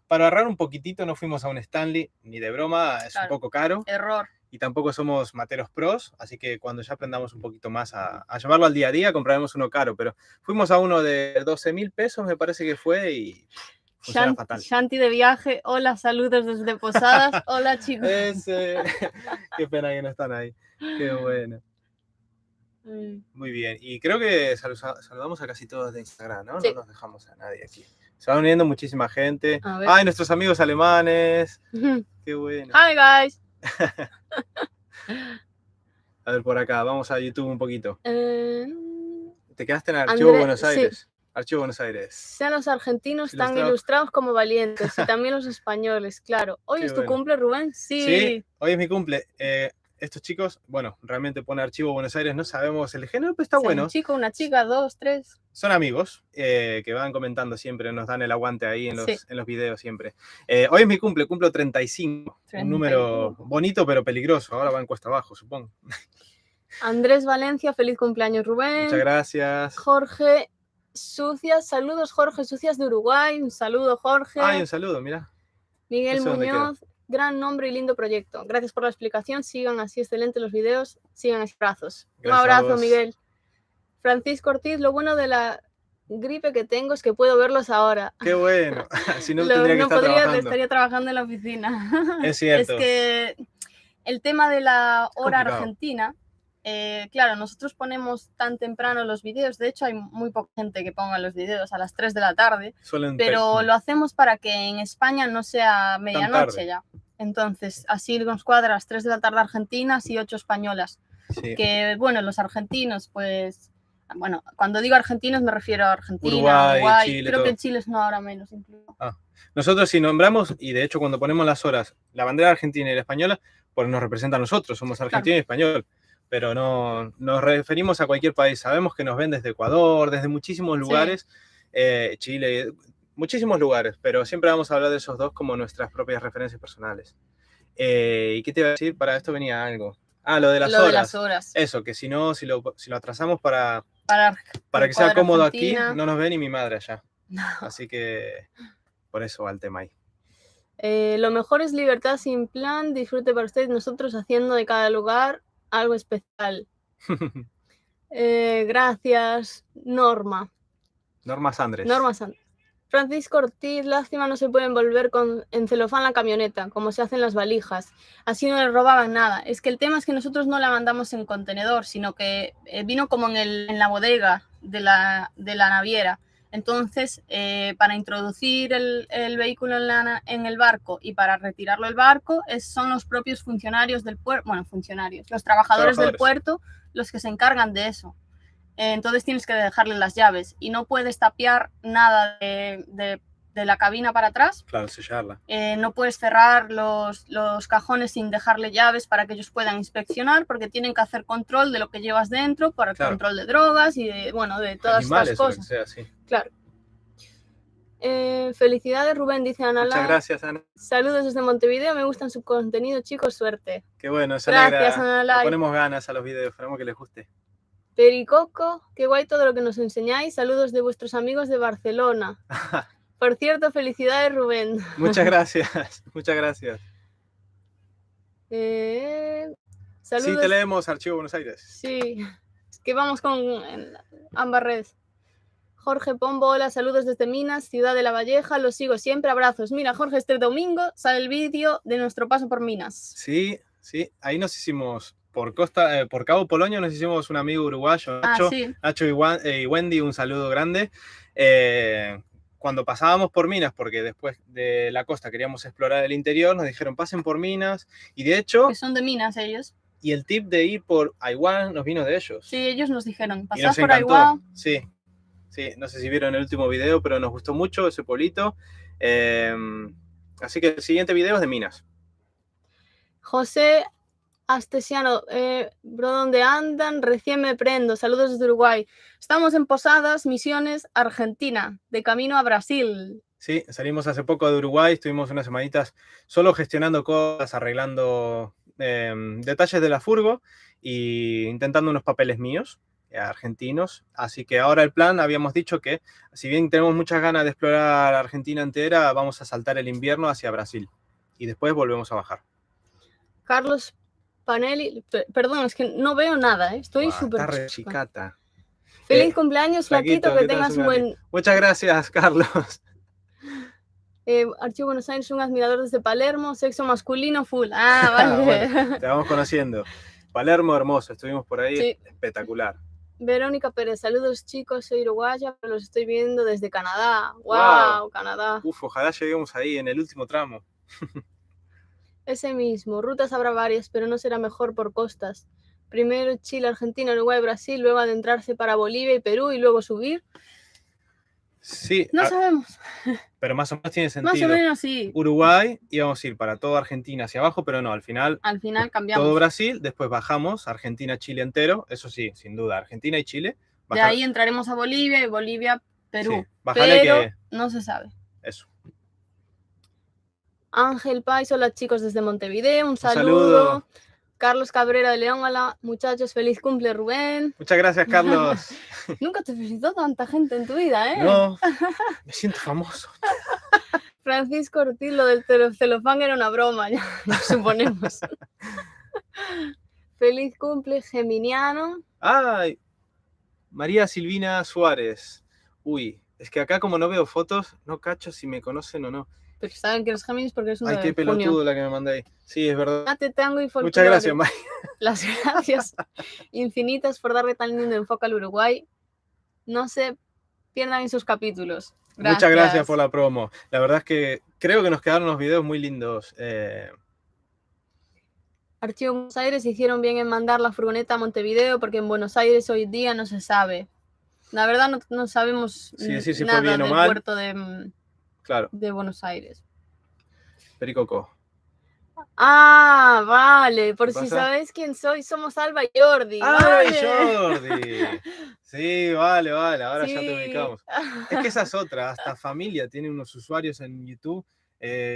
para ahorrar un poquitito, no fuimos a un Stanley, ni de broma, es un poco caro. Error. Y tampoco somos materos pros, así que cuando ya aprendamos un poquito más a llevarlo al día a día, compraremos uno caro, pero fuimos a uno de 12.000 pesos, me parece que fue, y funciona fatal. Shanti de viaje, hola, saludos desde Posadas, hola chicos. Qué pena que no están ahí, qué bueno. Muy bien, y creo que saludamos a casi todos de Instagram, ¿no? Sí. No nos dejamos a nadie aquí. Se va uniendo muchísima gente. ¡Ay, nuestros amigos alemanes! ¡Qué bueno! ¡Hi, guys! A ver, por acá, vamos a YouTube un poquito. Te quedaste en Archivo Buenos Aires. Sí. Archivo Buenos Aires. Sean los argentinos tan ilustrados como valientes, y también los españoles, claro. ¿Hoy es tu cumple, Rubén? Sí, hoy es mi cumple. Estos chicos, bueno, realmente pone Archivo Buenos Aires, no sabemos el género, pero está bueno. Un chico, una chica, 2, 3. Son amigos que van comentando siempre, nos dan el aguante ahí en los videos siempre. Hoy es mi cumple, cumplo 35. Un número bonito pero peligroso, ahora va en cuesta abajo, supongo. Andrés Valencia, feliz cumpleaños, Rubén. Muchas gracias. Jorge Sucias, saludos Jorge Sucias de Uruguay, un saludo Jorge. Ay, un saludo, mira. Miguel Muñoz, gran nombre y lindo proyecto. Gracias por la explicación, sigan así excelentes los videos, sigan así, abrazos. Un abrazo, Miguel. Francisco Ortiz, lo bueno de la gripe que tengo es que puedo verlos ahora. Qué bueno, si no tendría que estar trabajando. Estaría trabajando en la oficina. Es cierto. Es que el tema de la hora argentina, claro, nosotros ponemos tan temprano los videos, de hecho hay muy poca gente que ponga los videos a las 3 de la tarde, pero lo hacemos para que en España no sea medianoche ya. Entonces, así nos cuadra las 3 de la tarde argentinas y 8 españolas. Sí. Que, bueno, los argentinos, pues, bueno, cuando digo argentinos me refiero a Argentina, Uruguay, Chile, creo que Chile es no ahora menos incluso. Nosotros si nombramos, y de hecho cuando ponemos las horas, la bandera argentina y la española, pues nos representa a nosotros, somos argentino y español. Pero no nos referimos a cualquier país. Sabemos que nos ven desde Ecuador, desde muchísimos lugares, Chile, muchísimos lugares, pero siempre vamos a hablar de esos dos como nuestras propias referencias personales. ¿Y qué te iba a decir? Para esto venía algo. Lo de las horas. De las horas. Eso, que si no, si lo atrasamos para que sea cómodo Argentina. Aquí, no nos ve ni mi madre allá. No. Así que por eso va el tema ahí. Lo mejor es libertad sin plan, disfrute para usted, nosotros haciendo de cada lugar algo especial. Gracias, Norma. Norma Sandres. Francisco Ortiz, lástima no se pueden volver en celofán la camioneta, como se hacen las valijas. Así no les robaban nada. Es que el tema es que nosotros no la mandamos en contenedor, sino que vino como en la bodega de la naviera. Entonces, para introducir el vehículo en el barco y para retirarlo del barco, son los propios funcionarios del puerto, los trabajadores del puerto los que se encargan de eso. Entonces tienes que dejarle las llaves y no puedes tapiar nada de la cabina para atrás. Claro, sellarla. No puedes cerrar los cajones sin dejarle llaves para que ellos puedan inspeccionar, porque tienen que hacer control de lo que llevas dentro, para el control de drogas y de todas animales, estas cosas. O sea, sí. Claro. Felicidades, Rubén, dice Ana. Muchas gracias, Ana. Saludos desde Montevideo, me gustan su contenido, chicos, suerte. Qué bueno, gracias, Ana. Le ponemos ganas a los videos, esperamos que les guste. Pericoco, qué guay todo lo que nos enseñáis. Saludos de vuestros amigos de Barcelona. Por cierto, felicidades, Rubén. Muchas gracias, muchas gracias. Saludos. Sí, te leemos Archivo Buenos Aires. Sí, es que vamos con ambas redes. Jorge Pombo, hola, saludos desde Minas, Ciudad de la Valleja, los sigo siempre, abrazos. Mira, Jorge, este domingo sale el vídeo de nuestro paso por Minas. Sí, ahí nos hicimos por Cabo Polonio nos hicimos un amigo uruguayo, Nacho, sí. Nacho y Wendy, un saludo grande. Cuando pasábamos por Minas, porque después de la costa queríamos explorar el interior, nos dijeron pasen por Minas, y de hecho... Que son de Minas ellos. Y el tip de ir por Aiguá nos vino de ellos. Sí, ellos nos dijeron, pasad por Aiguá. Sí, sí, no sé si vieron el último video, pero nos gustó mucho ese pueblito. Así que el siguiente video es de Minas. José Astesiano, bro, ¿dónde andan? Recién me prendo. Saludos desde Uruguay. Estamos en Posadas, Misiones, Argentina, de camino a Brasil. Sí, salimos hace poco de Uruguay, estuvimos unas semanitas solo gestionando cosas, arreglando detalles de la furgo e intentando unos papeles míos, argentinos. Así que ahora el plan, habíamos dicho que si bien tenemos muchas ganas de explorar Argentina entera, vamos a saltar el invierno hacia Brasil y después volvemos a bajar. Carlos Panelli, perdón, es que no veo nada, estoy súper Está chicata. Feliz cumpleaños, Flaquito, que tengas un buen... Muchas gracias, Carlos. Archivo Buenos Aires, un admirador desde Palermo, sexo masculino full. Ah, vale. Bueno, te vamos conociendo. Palermo, hermoso, estuvimos por ahí, sí. Espectacular. Verónica Pérez, saludos chicos, soy uruguaya, pero los estoy viendo desde Canadá. ¡Wow! Canadá. Uf, ojalá lleguemos ahí en el último tramo. Ese mismo, rutas habrá varias, pero no será mejor por costas. Primero Chile, Argentina, Uruguay, Brasil, luego adentrarse para Bolivia y Perú y luego subir. Sí. No sabemos. Pero más o menos tiene sentido. Más o menos sí. Uruguay íbamos a ir para toda Argentina hacia abajo, pero no, al final cambiamos. Todo Brasil, después bajamos Argentina, Chile entero, eso sí, sin duda, Argentina y Chile. De ahí entraremos a Bolivia y Bolivia, Perú. Sí, bájale pero que... no se sabe. Eso. Ángel Pais, hola chicos desde Montevideo, un saludo. Carlos Cabrera de León, hola muchachos, feliz cumple Rubén. Muchas gracias, Carlos. Nunca te felicitó tanta gente en tu vida, ¿eh? No, me siento famoso. Francisco Ortiz, lo del celofán era una broma, ya lo suponemos. Feliz cumple Geminiano. Ay, María Silvina Suárez. Uy, es que acá como no veo fotos, no cacho si me conocen o no. Pero saben que eres Géminis porque es una Ay, qué pelotudo la que me mandé ahí. Sí, es verdad. Tango y Muchas gracias, María. Las gracias infinitas por darle tan lindo enfoque al Uruguay. No se pierdan en sus capítulos. Gracias. Muchas gracias por la promo. La verdad es que creo que nos quedaron unos videos muy lindos. Archivo Buenos Aires hicieron bien en mandar la furgoneta a Montevideo porque en Buenos Aires hoy día no se sabe. La verdad no sabemos nada bien del mal. puerto de Buenos Aires. Pericoco. Ah, vale, por si sabéis quién soy, somos Alba y Jordi. Alba y Jordi. Sí, vale, ahora sí. Ya te ubicamos. Es que esa es otra, hasta familia tiene unos usuarios en YouTube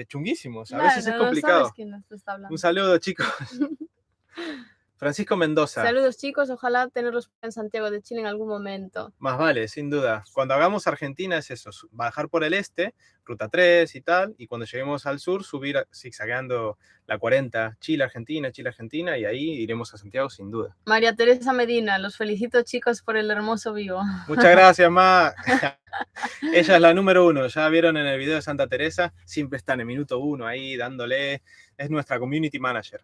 chunguísimos, a veces es complicado. No sabes quién nos está hablando. Un saludo, chicos. Francisco Mendoza. Saludos chicos, ojalá tenerlos en Santiago de Chile en algún momento. Más vale, sin duda. Cuando hagamos Argentina es eso, bajar por el este, ruta 3 y tal, y cuando lleguemos al sur, subir zigzagueando la 40, Chile, Argentina, y ahí iremos a Santiago sin duda. María Teresa Medina, los felicito chicos por el hermoso vivo. Muchas gracias, Ma. Ella es la número 1, ya vieron en el video de Santa Teresa, siempre está en el minuto 1 ahí dándole, es nuestra community manager.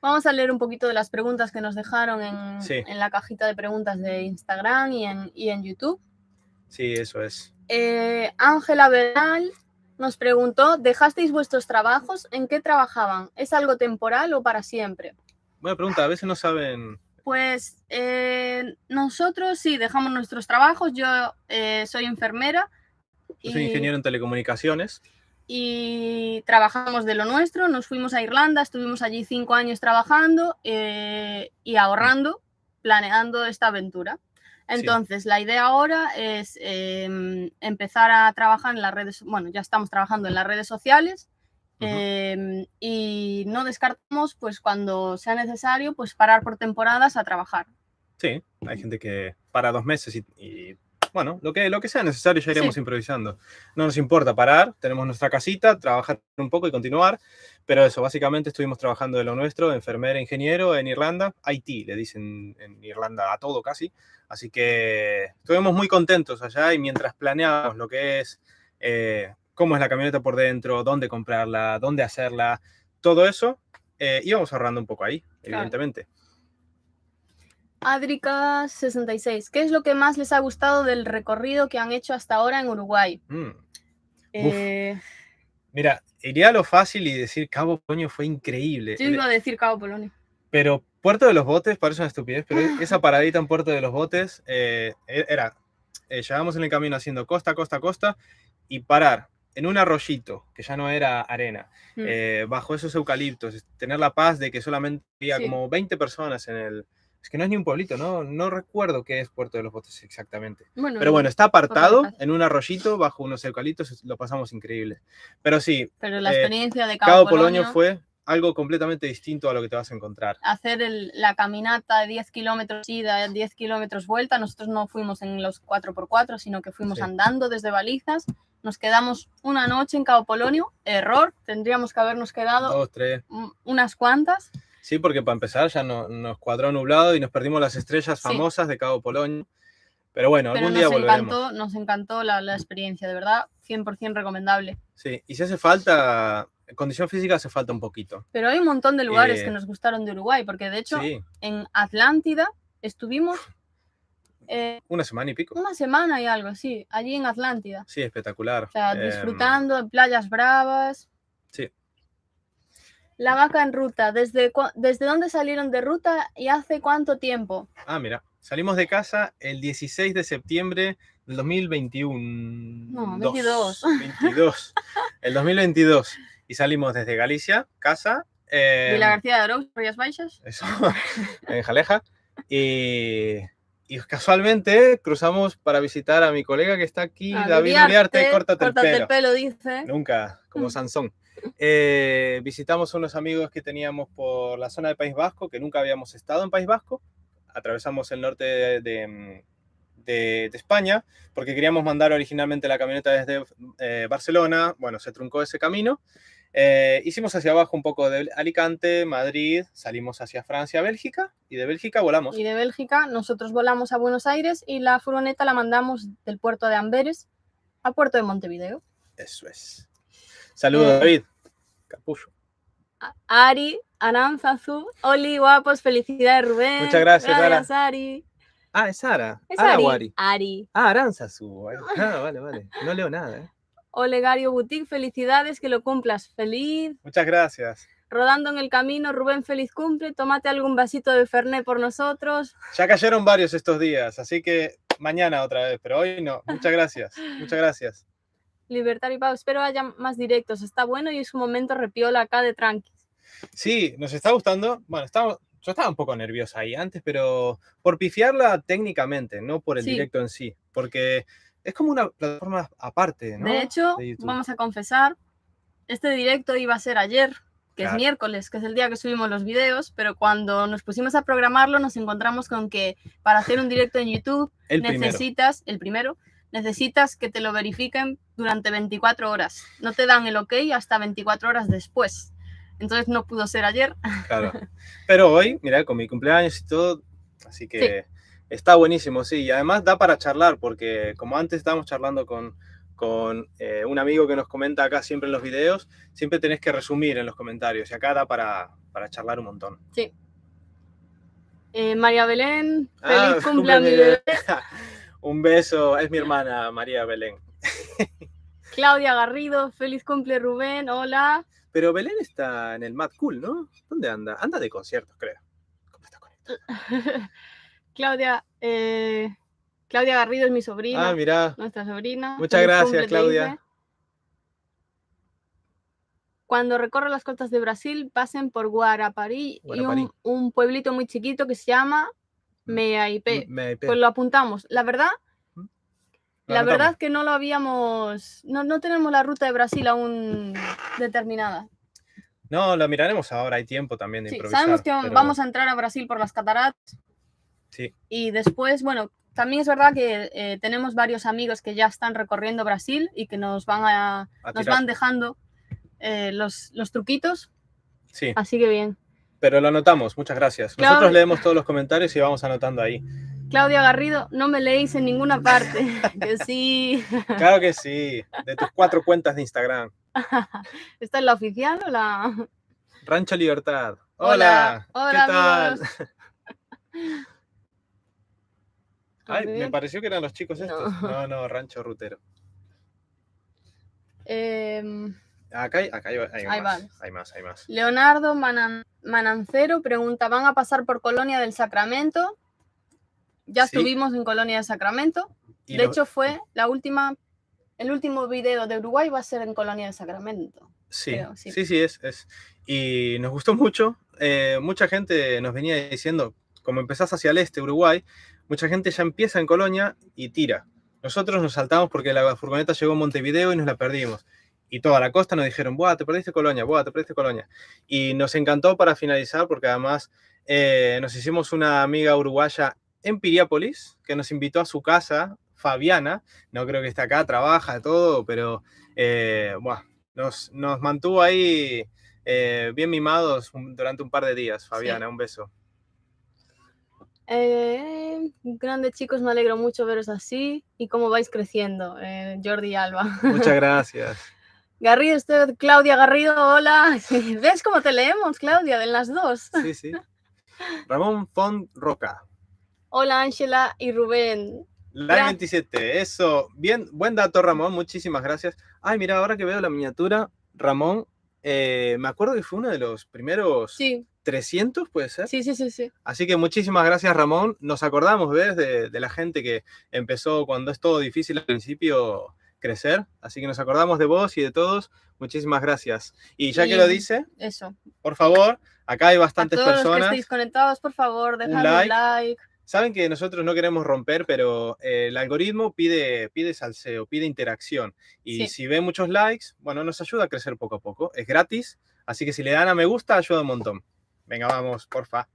Vamos a leer un poquito de las preguntas que nos dejaron en la cajita de preguntas de Instagram y en YouTube. Sí, eso es. Ángela Bernal nos preguntó, ¿dejasteis vuestros trabajos? ¿En qué trabajaban? ¿Es algo temporal o para siempre? Buena pregunta, a veces no saben... Pues nosotros sí, dejamos nuestros trabajos. Yo soy enfermera. Yo soy ingeniero en telecomunicaciones. Y trabajamos de lo nuestro, nos fuimos a Irlanda, estuvimos allí 5 años trabajando y ahorrando, planeando esta aventura. Entonces, la idea ahora es empezar a trabajar en las redes, bueno, ya estamos trabajando en las redes sociales y no descartamos, pues cuando sea necesario, pues parar por temporadas a trabajar. Sí, hay gente que para 2 meses y bueno, lo que sea necesario ya iremos improvisando. No nos importa parar, tenemos nuestra casita, trabajar un poco y continuar, pero eso, básicamente estuvimos trabajando de lo nuestro, enfermera, ingeniero en Irlanda, IT le dicen en Irlanda a todo casi, así que estuvimos muy contentos allá y mientras planeábamos lo que es, cómo es la camioneta por dentro, dónde comprarla, dónde hacerla, todo eso, íbamos ahorrando un poco ahí, evidentemente. Adrica 66. ¿Qué es lo que más les ha gustado del recorrido que han hecho hasta ahora en Uruguay? Mira, iría a lo fácil y decir Cabo Polonio fue increíble. Yo iba a decir Cabo Polonio. Pero Puerto de los Botes parece una estupidez, pero esa paradita en Puerto de los Botes llegábamos en el camino haciendo costa, costa, costa y parar en un arroyito, que ya no era arena, bajo esos eucaliptos, tener la paz de que solamente había como 20 personas en el... Es que no es ni un pueblito, ¿no? No recuerdo qué es Puerto de los Botes exactamente. Bueno, pero bueno, está apartado en un arroyito bajo unos eucaliptos, lo pasamos increíble. Pero sí, pero la experiencia de Cabo Polonio fue algo completamente distinto a lo que te vas a encontrar. Hacer la caminata de 10 kilómetros ida, 10 kilómetros vuelta. Nosotros no fuimos en los 4x4, sino que fuimos andando desde Balizas. Nos quedamos una noche en Cabo Polonio. Error, tendríamos que habernos quedado 2, 3. Unas cuantas. Sí, porque para empezar ya nos cuadró nublado y nos perdimos las estrellas famosas de Cabo Polonio. Pero bueno, algún día volveremos. Nos encantó la experiencia, de verdad, 100% recomendable. Sí, y si hace falta, condición física hace falta un poquito. Pero hay un montón de lugares que nos gustaron de Uruguay, porque de hecho en Atlántida estuvimos... una semana y pico. Una semana y algo, sí, allí en Atlántida. Sí, espectacular. O sea, disfrutando de playas bravas. Sí. La vaca en ruta, ¿desde dónde salieron de ruta y hace cuánto tiempo? Ah, mira, salimos de casa el 16 de septiembre del 2021. No, 22. 22. El 2022. Y salimos desde Galicia, casa. Vila García de Arous, Rías Baixas. Eso, en Jaleja. Y casualmente cruzamos para visitar a mi colega que está aquí, David Uriarte. Córtate el pelo, dice. Nunca, como Sansón. Visitamos a unos amigos que teníamos por la zona del País Vasco, que nunca habíamos estado en País Vasco. Atravesamos el norte de España, porque queríamos mandar originalmente la camioneta desde Barcelona. Bueno, se truncó ese camino. Hicimos hacia abajo un poco de Alicante, Madrid, salimos hacia Francia, Bélgica, y de Bélgica volamos. Y de Bélgica nosotros volamos a Buenos Aires y la furgoneta la mandamos del puerto de Amberes a puerto de Montevideo. Eso es. Saludos, David. Capullo. Ari, Aranzazu, Oli, guapos, felicidades, Rubén. Muchas gracias, gracias Ari. Ah, es Sara. Es Ari. Ari. Ah, Aranzazu. Ah, vale. No leo nada, ¿eh? Olegario Boutique, felicidades, que lo cumplas feliz. Muchas gracias. Rodando en el camino, Rubén, feliz cumple. Tómate algún vasito de Fernet por nosotros. Ya cayeron varios estos días, así que mañana otra vez, pero hoy no. Muchas gracias. Muchas gracias. Libertad y Pau, espero haya más directos. Está bueno y es un momento repiola acá de tranquis. Sí, nos está gustando. Bueno, yo estaba un poco nerviosa ahí antes, pero por pifiarla técnicamente, no por el directo en sí. Porque es como una plataforma aparte, ¿no? De hecho, vamos a confesar, este directo iba a ser ayer, que es miércoles, que es el día que subimos los videos, pero cuando nos pusimos a programarlo nos encontramos con que para hacer un directo en YouTube necesitas que te lo verifiquen durante 24 horas. No te dan el ok hasta 24 horas después. Entonces no pudo ser ayer. Claro. Pero hoy, mira, con mi cumpleaños y todo, así que... Sí. Está buenísimo, sí, y además da para charlar, porque como antes estábamos charlando con un amigo que nos comenta acá siempre en los videos, siempre tenés que resumir en los comentarios, y acá da para charlar un montón. Sí. María Belén, feliz cumple a mi bebé. Un beso, es mi hermana María Belén. Claudia Garrido, feliz cumple Rubén, hola. Pero Belén está en el Mad Cool, ¿no? ¿Dónde anda? Anda de conciertos, creo. ¿Cómo está conectada? Claudia Garrido es mi sobrina. Ah, mira. Nuestra sobrina. Muchas gracias, Claudia. Cuando recorro las costas de Brasil, pasen por Guarapari y un pueblito muy chiquito que se llama Meaipé. Pues lo apuntamos. La verdad es que no lo habíamos... No tenemos la ruta de Brasil aún determinada. No, lo miraremos ahora. Hay tiempo también de improvisar. Sabemos que vamos a entrar a Brasil por las cataratas. Sí. Y después, bueno, también es verdad que tenemos varios amigos que ya están recorriendo Brasil y que nos van dejando los truquitos. Sí. Así que bien. Pero lo anotamos, muchas gracias. Nosotros leemos todos los comentarios y vamos anotando ahí. Claudia Garrido, no me leéis en ninguna parte. Que sí. Claro que sí. De tus 4 cuentas de Instagram. ¿Esta es la oficial o la...? Rancho Libertad. Hola, Hola, ¿qué hola tal? amigos. A Ay, me ver, pareció que eran los chicos estos. no. No, Rancho Rutero. Em, Acá hay Ahí va. más, hay más. Leonardo Manancero pregunta, ¿van a pasar por Colonia del Sacramento? Ya Sí, estuvimos en Colonia del Sacramento. y De hecho, fue el último video de Uruguay va a ser en Colonia del Sacramento. sí, Creo, sí. sí, es. Y nos gustó mucho. Mucha gente nos venía diciendo, como empezás hacia el este, Uruguay, mucha gente ya empieza en Colonia y tira. Nosotros nos saltamos porque la furgoneta llegó a Montevideo y nos la perdimos. Y toda la costa nos dijeron, ¡buah, te perdiste Colonia! ¡Buah, te perdiste Colonia! Y nos encantó para finalizar porque además nos hicimos una amiga uruguaya en Piriápolis que nos invitó a su casa, Fabiana. No creo que esté acá, trabaja, todo, pero buah, nos mantuvo ahí bien mimados durante un par de días, Fabiana, Sí. un beso. Grandes chicos, me alegro mucho veros así y cómo vais creciendo, Jordi Alba. Muchas gracias. Garrido, usted, Claudia Garrido, hola. ¿Ves cómo te leemos, Claudia, de las dos? Sí, sí. Ramón Font Roca. Hola, Ángela y Rubén. Line 27, eso. Bien, buen dato, Ramón, muchísimas gracias. Ay, mira, ahora que veo la miniatura, Ramón, me acuerdo que fue uno de los primeros 300, ¿puede ser? Sí. Así que muchísimas gracias, Ramón. Nos acordamos, ¿ves? De la gente que empezó cuando es todo difícil al principio crecer. Así que nos acordamos de vos y de todos. Muchísimas gracias. Y ya que lo dice, eso. Por favor, acá hay bastantes a todos personas. Los que estéis conectados, por favor, dejadme un like. Saben que nosotros no queremos romper, pero el algoritmo pide salseo, pide interacción. Y si ve muchos likes, bueno, nos ayuda a crecer poco a poco. Es gratis, así que si le dan a me gusta, ayuda un montón. Venga, vamos, porfa.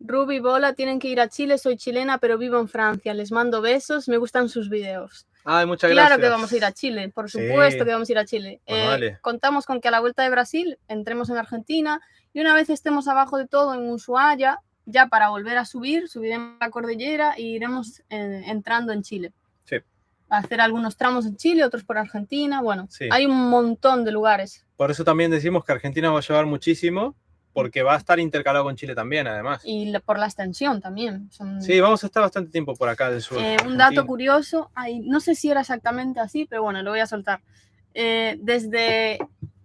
Ruby Bola, tienen que ir a Chile, soy chilena, pero vivo en Francia. Les mando besos, me gustan sus videos. Ay, muchas gracias. Claro que vamos a ir a Chile, por supuesto que vamos a ir a Chile. Vale. Contamos con que a la vuelta de Brasil entremos en Argentina y una vez estemos abajo de todo en Ushuaia, ya para volver a subiremos la cordillera e iremos entrando en Chile. Sí. A hacer algunos tramos en Chile, otros por Argentina. Bueno, hay un montón de lugares. Por eso también decimos que Argentina va a llevar muchísimo, porque va a estar intercalado con Chile también, además. Y por la extensión también. Sí, vamos a estar bastante tiempo por acá del sur. Un dato curioso, no sé si era exactamente así, pero bueno, lo voy a soltar. Desde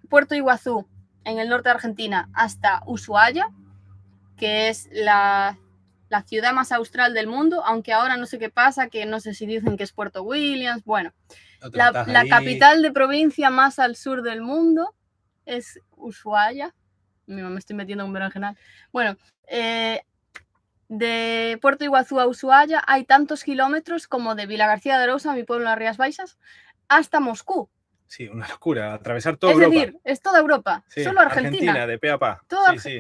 Puerto Iguazú, en el norte de Argentina, hasta Ushuaia, que es la ciudad más austral del mundo, aunque ahora no sé qué pasa, que no sé si dicen que es Puerto Williams. Bueno, la capital de provincia más al sur del mundo es Ushuaia. Me estoy metiendo un berenjenal. Bueno, de Puerto Iguazú a Ushuaia hay tantos kilómetros como de Vilagarcía de Arousa, mi pueblo en las Rías Baixas, hasta Moscú. Sí, una locura, atravesar toda Europa. Es decir, es toda Europa, solo Argentina. Argentina, de pe a pa.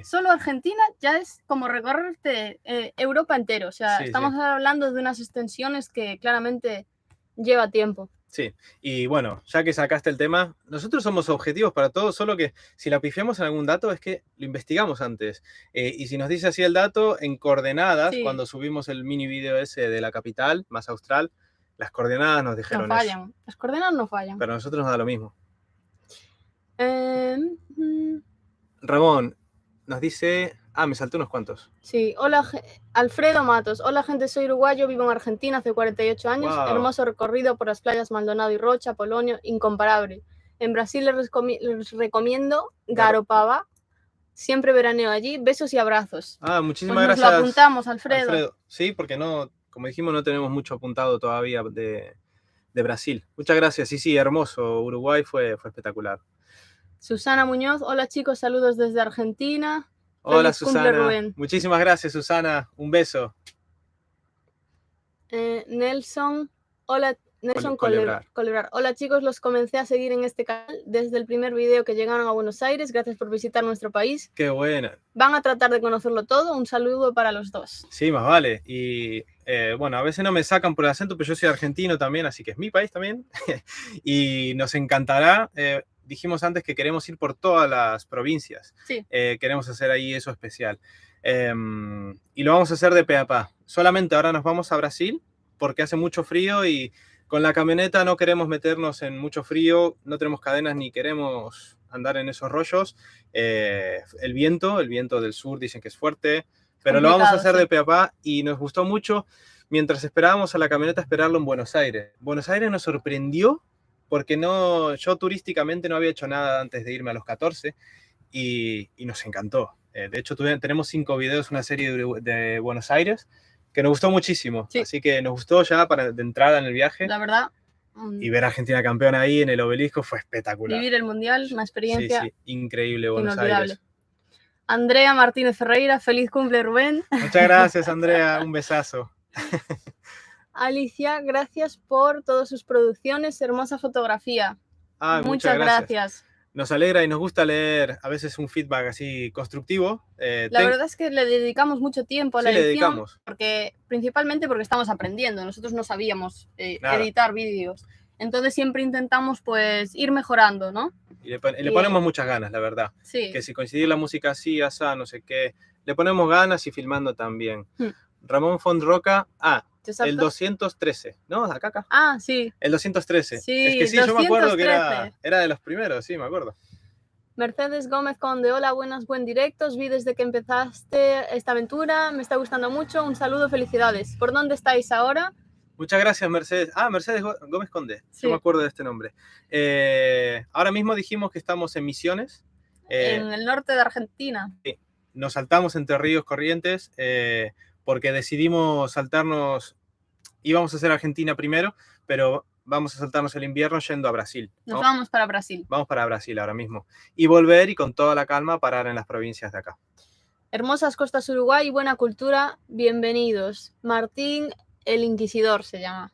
Solo Argentina ya es como recorrerte Europa entero. O sea, estamos hablando de unas extensiones que claramente lleva tiempo. Sí, y bueno, ya que sacaste el tema, nosotros somos objetivos para todo, solo que si la pifiamos en algún dato es que lo investigamos antes. Y si nos dice así el dato, en coordenadas, cuando subimos el mini video ese de la capital, más austral, las coordenadas nos dijeron no fallan. Eso. Las coordenadas no fallan. Pero a nosotros nos da lo mismo. Ramón nos dice... me salté unos cuantos. Sí, hola, Alfredo Matos. Hola, gente, soy uruguayo, vivo en Argentina hace 48 años. Wow. Hermoso recorrido por las playas Maldonado y Rocha, Polonio, incomparable. En Brasil les recomiendo Garopaba. Siempre veraneo allí. Besos y abrazos. Muchísimas gracias. Nos lo apuntamos, Alfredo. Sí, porque no, como dijimos, no tenemos mucho apuntado todavía de Brasil. Muchas gracias. Sí, hermoso. Uruguay fue espectacular. Susana Muñoz. Hola, chicos, saludos desde Argentina. Hola, Susana. Muchísimas gracias, Susana. Un beso. Nelson. Hola, Nelson Colebrar. Hola, chicos. Los comencé a seguir en este canal desde el primer video que llegaron a Buenos Aires. Gracias por visitar nuestro país. Qué buena. Van a tratar de conocerlo todo. Un saludo para los dos. Sí, más vale. Y bueno, a veces no me sacan por el acento, pero yo soy argentino también, así que es mi país también. Y nos encantará. Dijimos antes que queremos ir por todas las provincias. Sí. Queremos hacer ahí eso especial. Y lo vamos a hacer de pe a pa. Solamente ahora nos vamos a Brasil porque hace mucho frío y con la camioneta no queremos meternos en mucho frío, no tenemos cadenas ni queremos andar en esos rollos. El viento del sur dicen que es fuerte, pero lo vamos a hacer de pe a pa y nos gustó mucho. Mientras esperábamos a la camioneta, esperarlo en Buenos Aires. Buenos Aires nos sorprendió porque yo turísticamente no había hecho nada antes de irme a los 14 y nos encantó. De hecho, tenemos 5 videos, una serie de Buenos Aires que nos gustó muchísimo. Sí. Así que nos gustó ya de entrada en el viaje. La verdad. Y ver a Argentina campeona ahí en el Obelisco fue espectacular. Vivir el Mundial, una experiencia increíble Buenos Aires. Andrea Martínez Ferreira, feliz cumple, Rubén. Muchas gracias, Andrea, un besazo. Alicia, gracias por todas sus producciones, hermosa fotografía. Muchas gracias. Nos alegra y nos gusta leer a veces un feedback así constructivo. La verdad es que le dedicamos mucho tiempo a la edición, principalmente porque estamos aprendiendo. Nosotros no sabíamos editar vídeos. Entonces siempre intentamos pues ir mejorando, ¿no? Y le ponemos muchas ganas, la verdad. Sí. Que si coincidir la música así, asá, no sé qué. Le ponemos ganas y filmando también. Ramón Fondroca, el 213, ¿no? Acá. Sí. El 213. Sí, es que sí, 213. Yo me acuerdo que era de los primeros, sí, me acuerdo. Mercedes Gómez Conde, hola, buen directos, vi desde que empezaste esta aventura, me está gustando mucho, un saludo, felicidades. ¿Por dónde estáis ahora? Muchas gracias, Mercedes. Mercedes Gómez Conde, sí. Yo me acuerdo de este nombre. Ahora mismo dijimos que estamos en Misiones. En el norte de Argentina. Sí, nos saltamos entre ríos corrientes porque decidimos saltarnos, íbamos a hacer Argentina primero, pero vamos a saltarnos el invierno yendo a Brasil, ¿no? Nos vamos para Brasil. Vamos para Brasil ahora mismo. Y volver y con toda la calma parar en las provincias de acá. Hermosas costas Uruguay y buena cultura, bienvenidos. Martín el Inquisidor se llama.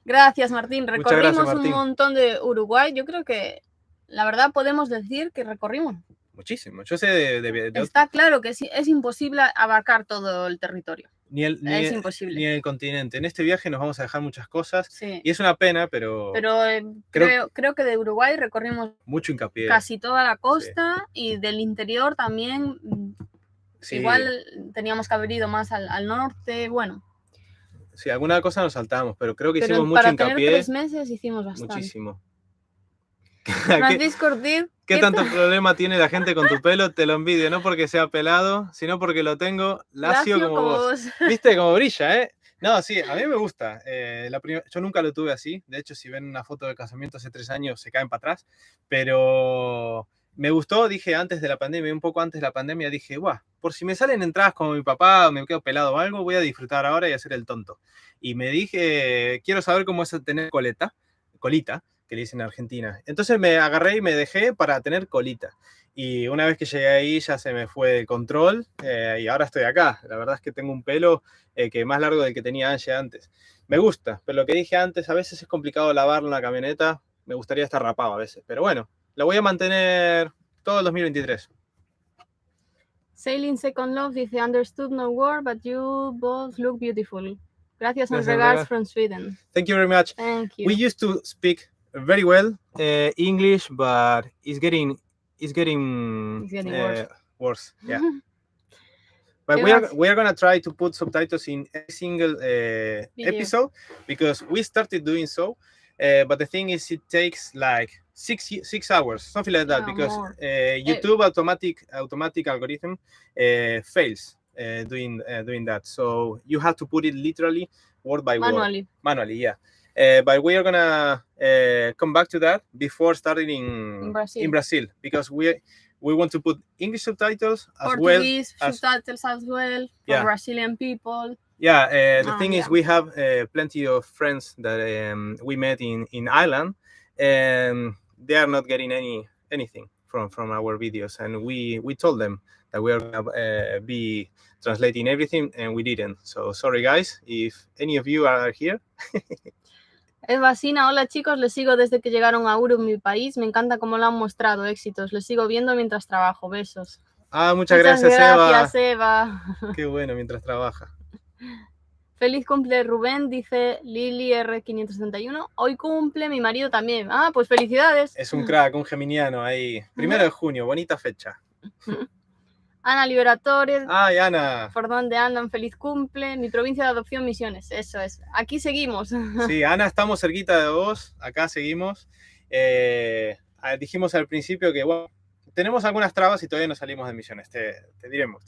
Gracias, Martín. Recorrimos un montón de Uruguay. Yo creo que, la verdad, podemos decir que recorrimos muchísimo. Yo sé Está claro que es imposible abarcar todo el territorio. Es imposible. Ni el continente. En este viaje nos vamos a dejar muchas cosas. Sí. Y es una pena, pero creo que de Uruguay recorrimos mucho hincapié. Casi toda la costa y del interior también. Sí. Igual teníamos que haber ido más al norte. Bueno. Sí, alguna cosa nos saltamos, pero creo que hicimos mucho hincapié. Para tener 3 meses hicimos bastante. Muchísimo. Francisco Ortiz. ¿Qué tanto problema tiene la gente con tu pelo? Te lo envidio, no porque sea pelado, sino porque lo tengo lacio como vos. ¿Viste cómo brilla, eh? No, sí, a mí me gusta. Yo nunca lo tuve así. De hecho, si ven una foto de casamiento hace 3 años, se caen para atrás. Pero me gustó, dije antes de la pandemia, un poco antes de la pandemia, dije, guau, por si me salen entradas como mi papá o me quedo pelado o algo, voy a disfrutar ahora y hacer el tonto. Y me dije, quiero saber cómo es tener colita, que le dicen en Argentina. Entonces me agarré y me dejé para tener colita. Y una vez que llegué ahí ya se me fue el control y ahora estoy acá. La verdad es que tengo un pelo que es más largo del que tenía Angie antes. Me gusta, pero lo que dije antes, a veces es complicado lavarlo en la camioneta. Me gustaría estar rapado a veces, pero bueno, lo voy a mantener todo el 2023. Sailing Second Love dice, understood no word, but you both look beautiful. Gracias and regards from Sweden. Thank you very much. Thank you. We used to speak very well English, but it's getting worse. Yeah. But we are gonna try to put subtitles in every single episode because we started doing so. But the thing is, it takes like 6 hours, something like that, because YouTube automatic algorithm fails doing that. So you have to put it literally word by word. Manually, yeah. But we are gonna come back to that before starting in Brazil, because we want to put English subtitles as Portuguese subtitles as well for Brazilian people. Yeah, the thing is, we have plenty of friends that we met in Ireland, and they are not getting anything from our videos, and we told them that we are gonna be translating everything, and we didn't. So sorry, guys, if any of you are here. Eva Sina, hola chicos, les sigo desde que llegaron a Uru, mi país. Me encanta cómo lo han mostrado, éxitos. Les sigo viendo mientras trabajo. Besos. Muchas gracias, Eva. Qué bueno, mientras trabaja. Feliz cumple, Rubén, dice Lili R571. Hoy cumple mi marido también. Pues felicidades. Es un crack, un geminiano ahí. 1 de junio, bonita fecha. Ana Liberatore. ¡Ay, Ana! ¿Por dónde andan? Feliz cumple. Mi provincia de adopción, Misiones. Eso es. Aquí seguimos. Sí, Ana, estamos cerquita de vos. Acá seguimos. dijimos al principio que, bueno, tenemos algunas trabas y todavía no salimos de Misiones. Te diremos.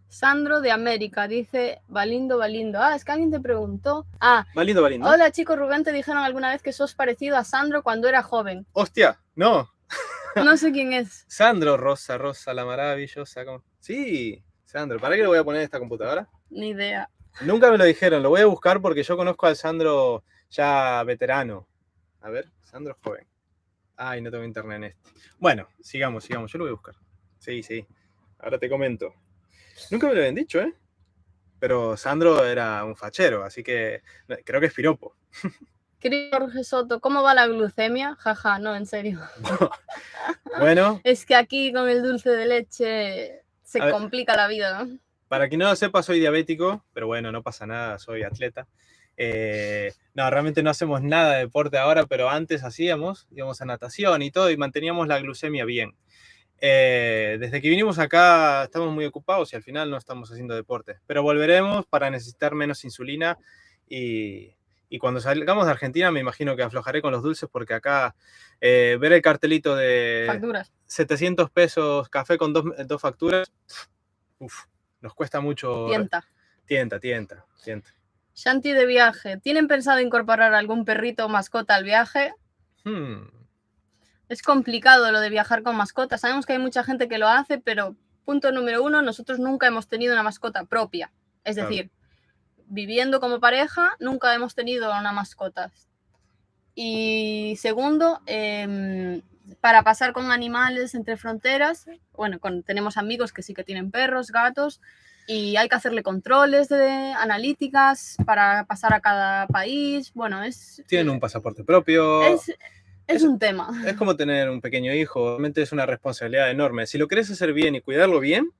Sandro de América dice, Valindo. Es que alguien te preguntó. Valindo. Hola chicos, Rubén, te dijeron alguna vez que sos parecido a Sandro cuando era joven. Hostia, no. No sé quién es. Sandro, Rosa, la maravillosa. ¿Cómo? Sí, Sandro. ¿Para qué lo voy a poner en esta computadora? Ni idea. Nunca me lo dijeron, lo voy a buscar porque yo conozco al Sandro ya veterano. A ver, Sandro joven. Ay, no tengo internet en este. Bueno, sigamos, yo lo voy a buscar. Sí. Ahora te comento. Nunca me lo habían dicho, ¿eh? Pero Sandro era un fachero, así que creo que es piropo. Querido Jorge Soto, ¿cómo va la glucemia? Jaja, no, en serio. Bueno. Es que aquí con el dulce de leche se complica la vida, ¿no? Para quien no lo sepa, soy diabético, pero bueno, no pasa nada, soy atleta. No, realmente no hacemos nada de deporte ahora, pero antes íbamos a natación y todo, y manteníamos la glucemia bien. Desde que vinimos acá estamos muy ocupados y al final no estamos haciendo deporte, pero volveremos para necesitar menos insulina y cuando salgamos de Argentina me imagino que aflojaré con los dulces porque acá ver el cartelito de facturas. 700 pesos café con dos facturas, nos cuesta mucho. Tienta. Shanti de viaje, ¿tienen pensado incorporar algún perrito o mascota al viaje? Es complicado lo de viajar con mascotas. Sabemos que hay mucha gente que lo hace, pero punto número 1, nosotros nunca hemos tenido una mascota propia. Es decir, viviendo como pareja, nunca hemos tenido una mascota. Y segundo, para pasar con animales entre fronteras, bueno, tenemos amigos que sí que tienen perros, gatos, y hay que hacerle controles de analíticas para pasar a cada país. Bueno, tienen un pasaporte propio. Es un tema. Es como tener un pequeño hijo, realmente es una responsabilidad enorme. Si lo querés hacer bien y cuidarlo bien,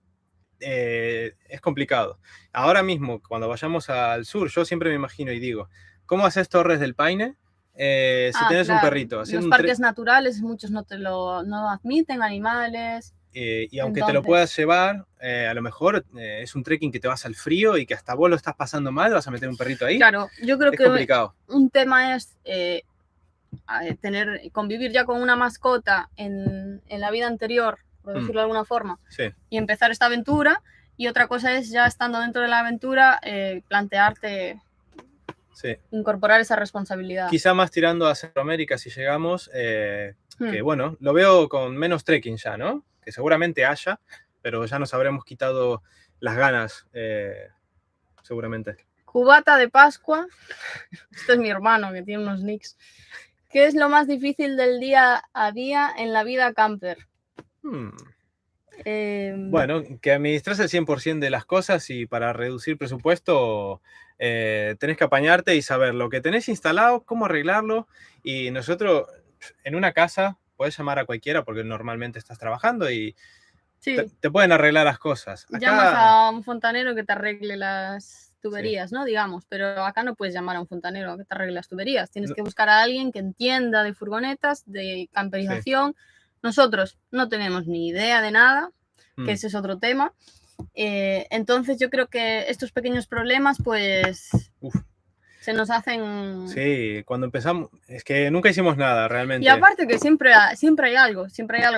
es complicado. Ahora mismo, cuando vayamos al sur, yo siempre me imagino y digo, ¿cómo haces Torres del Paine si tenés un perrito? Los parques naturales, muchos no admiten animales. Y aunque te lo puedas llevar, a lo mejor es un trekking que te vas al frío y que hasta vos lo estás pasando mal, vas a meter un perrito ahí. Claro, yo creo que complicado. Un tema es convivir ya con una mascota en la vida anterior, por decirlo de alguna forma, y empezar esta aventura. Y otra cosa es ya estando dentro de la aventura, plantearte incorporar esa responsabilidad. Quizá más tirando a Centroamérica si llegamos, que bueno, lo veo con menos trekking ya, ¿no? Que seguramente haya, pero ya nos habremos quitado las ganas, seguramente. Cubata de Pascua, este es mi hermano que tiene unos nicks. ¿Qué es lo más difícil del día a día en la vida camper? Bueno, que administras el 100% de las cosas y para reducir presupuesto tenés que apañarte y saber lo que tenés instalado, cómo arreglarlo. Y nosotros en una casa puedes llamar a cualquiera porque normalmente estás trabajando y te pueden arreglar las cosas. Llamas a un fontanero que te arregle las tuberías, ¿no? Digamos, pero acá no puedes llamar a un fontanero que te arregle las tuberías. Tienes que buscar a alguien que entienda de furgonetas, de camperización. Nosotros no tenemos ni idea de nada, que ese es otro tema. Entonces yo creo que estos pequeños problemas pues se nos hacen... Sí, cuando empezamos, es que nunca hicimos nada realmente. Y aparte que siempre hay algo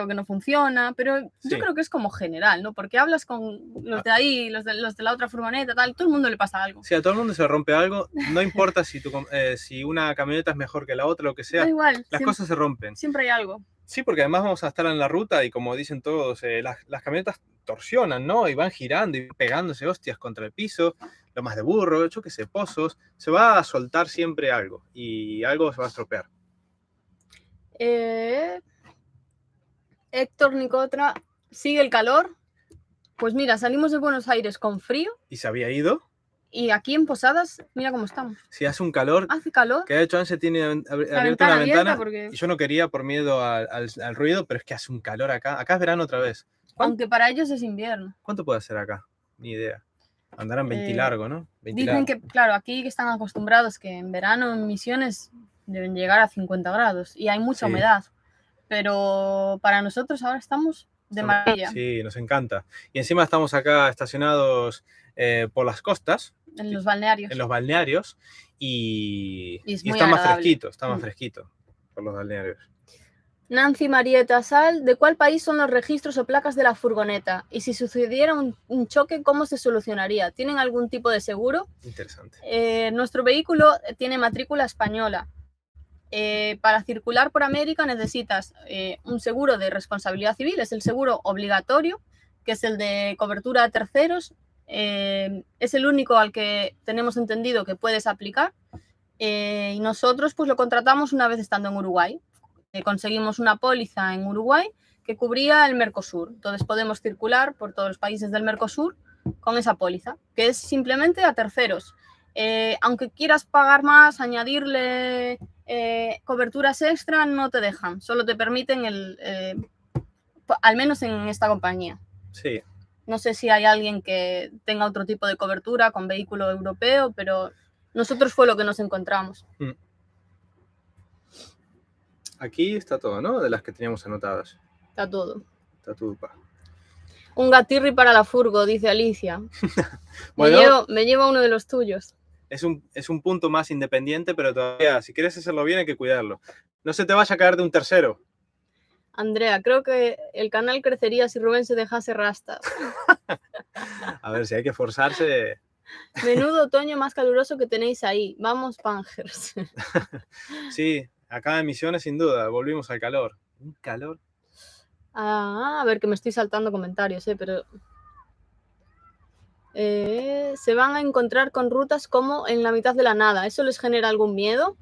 que no funciona, pero yo creo que es como general, ¿no? Porque hablas con los de ahí, los de la otra furgoneta, tal, todo el mundo le pasa algo. Sí, a todo el mundo se rompe algo, no importa si una camioneta es mejor que la otra, lo que sea, da igual, las cosas se rompen. Siempre hay algo. Sí, porque además vamos a estar en la ruta y como dicen todos, las camionetas torsionan, ¿no? Y van girando y pegándose hostias contra el piso, lomas de burro, yo qué sé, pozos. Se va a soltar siempre algo y algo se va a estropear. Héctor Nicotra, ¿sigue el calor? Pues mira, salimos de Buenos Aires con frío. ¿Y se había ido? Y aquí en Posadas, mira cómo estamos. Si hace un calor. Hace calor. Que de hecho Ángel tiene abierta una ventana porque... y yo no quería por miedo al ruido, pero es que hace un calor acá. Acá es verano otra vez. Aunque para ellos es invierno. ¿Cuánto puede hacer acá? Ni idea. Andarán 20 largo, ¿no? 20 dicen que, claro, aquí están acostumbrados que en verano en Misiones deben llegar a 50 grados y hay mucha humedad. Pero para nosotros ahora estamos de maravilla. Sí, nos encanta. Y encima estamos acá estacionados por las costas. En los balnearios. En los balnearios. Y está más fresquito, por los balnearios. Nancy Marieta Sal, ¿de cuál país son los registros o placas de la furgoneta? Y si sucediera un choque, ¿cómo se solucionaría? ¿Tienen algún tipo de seguro? Interesante. Nuestro vehículo tiene matrícula española. Para circular por América necesitas un seguro de responsabilidad civil, es el seguro obligatorio, que es el de cobertura a terceros. Es el único al que tenemos entendido que puedes aplicar. Y nosotros pues lo contratamos una vez estando en Uruguay. Conseguimos una póliza en Uruguay que cubría el Mercosur. Entonces podemos circular por todos los países del Mercosur con esa póliza, que es simplemente a terceros. Aunque quieras pagar más, añadirle coberturas extra, no te dejan. Solo te permiten al menos en esta compañía. Sí. No sé si hay alguien que tenga otro tipo de cobertura con vehículo europeo, pero nosotros fue lo que nos encontramos. Aquí está todo, ¿no? De las que teníamos anotadas. Está todo. Está todo, pa. Un gatirri para la furgo, dice Alicia. Bueno, me llevo uno de los tuyos. Es un punto más independiente, pero todavía, si quieres hacerlo bien, hay que cuidarlo. No se te vaya a caer de un tercero. Andrea, creo que el canal crecería si Rubén se dejase rastas. A ver, si hay que forzarse. Menudo otoño más caluroso que tenéis ahí. Vamos, Pangers. Sí, acá en Misiones, sin duda, volvimos al calor. ¿Un calor? A ver, que me estoy saltando comentarios, pero... se van a encontrar con rutas como en la mitad de la nada. ¿Eso les genera algún miedo?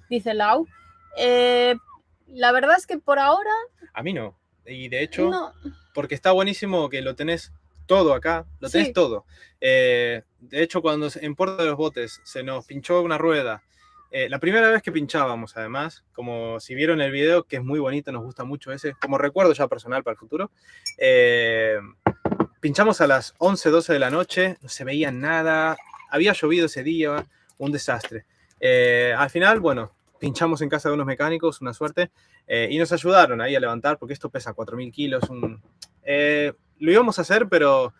Dice Lau. La verdad es que por ahora... A mí no. Y de hecho, no. Porque está buenísimo que lo tenés todo acá. Lo tenés todo. De hecho, cuando en Puerto de los Botes se nos pinchó una rueda, la primera vez que pinchábamos, además, como si vieron el video, que es muy bonito, nos gusta mucho ese, como recuerdo ya personal para el futuro, pinchamos a las 11, 12 de la noche, no se veía nada, había llovido ese día, un desastre. Al final, bueno, pinchamos en casa de unos mecánicos, una suerte, y nos ayudaron ahí a levantar, porque esto pesa 4.000 kilos. Lo íbamos a hacer, pero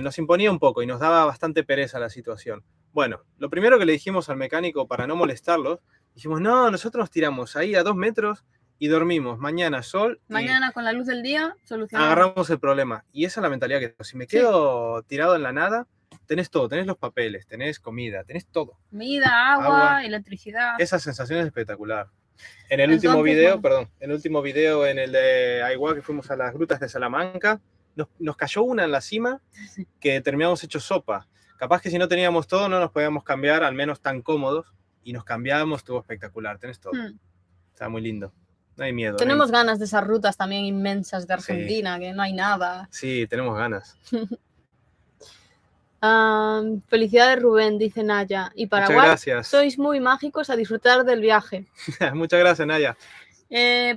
nos imponía un poco y nos daba bastante pereza la situación. Bueno, lo primero que le dijimos al mecánico para no molestarlos, dijimos, no, nosotros nos tiramos ahí a 2 metros y dormimos. Mañana sol. Mañana con la luz del día solucionamos. Agarramos el problema. Y esa es la mentalidad que tengo. Si me quedo tirado en la nada, tenés todo. Tenés los papeles, tenés comida, tenés todo. Comida, agua, electricidad. Esa sensación es espectacular. En el último video, en el último video, en el de Aigua, que fuimos a las grutas de Salamanca, nos cayó una en la cima que terminamos hecho sopa. Capaz que si no teníamos todo no nos podíamos cambiar, al menos tan cómodos, y nos cambiábamos, estuvo espectacular, tenés todo. Está muy lindo, no hay miedo. Tenemos ganas de esas rutas también inmensas de Argentina, que no hay nada. Sí, tenemos ganas. Felicidades, Rubén, dice Naya. Y Paraguay, sois muy mágicos a disfrutar del viaje. Muchas gracias, Naya.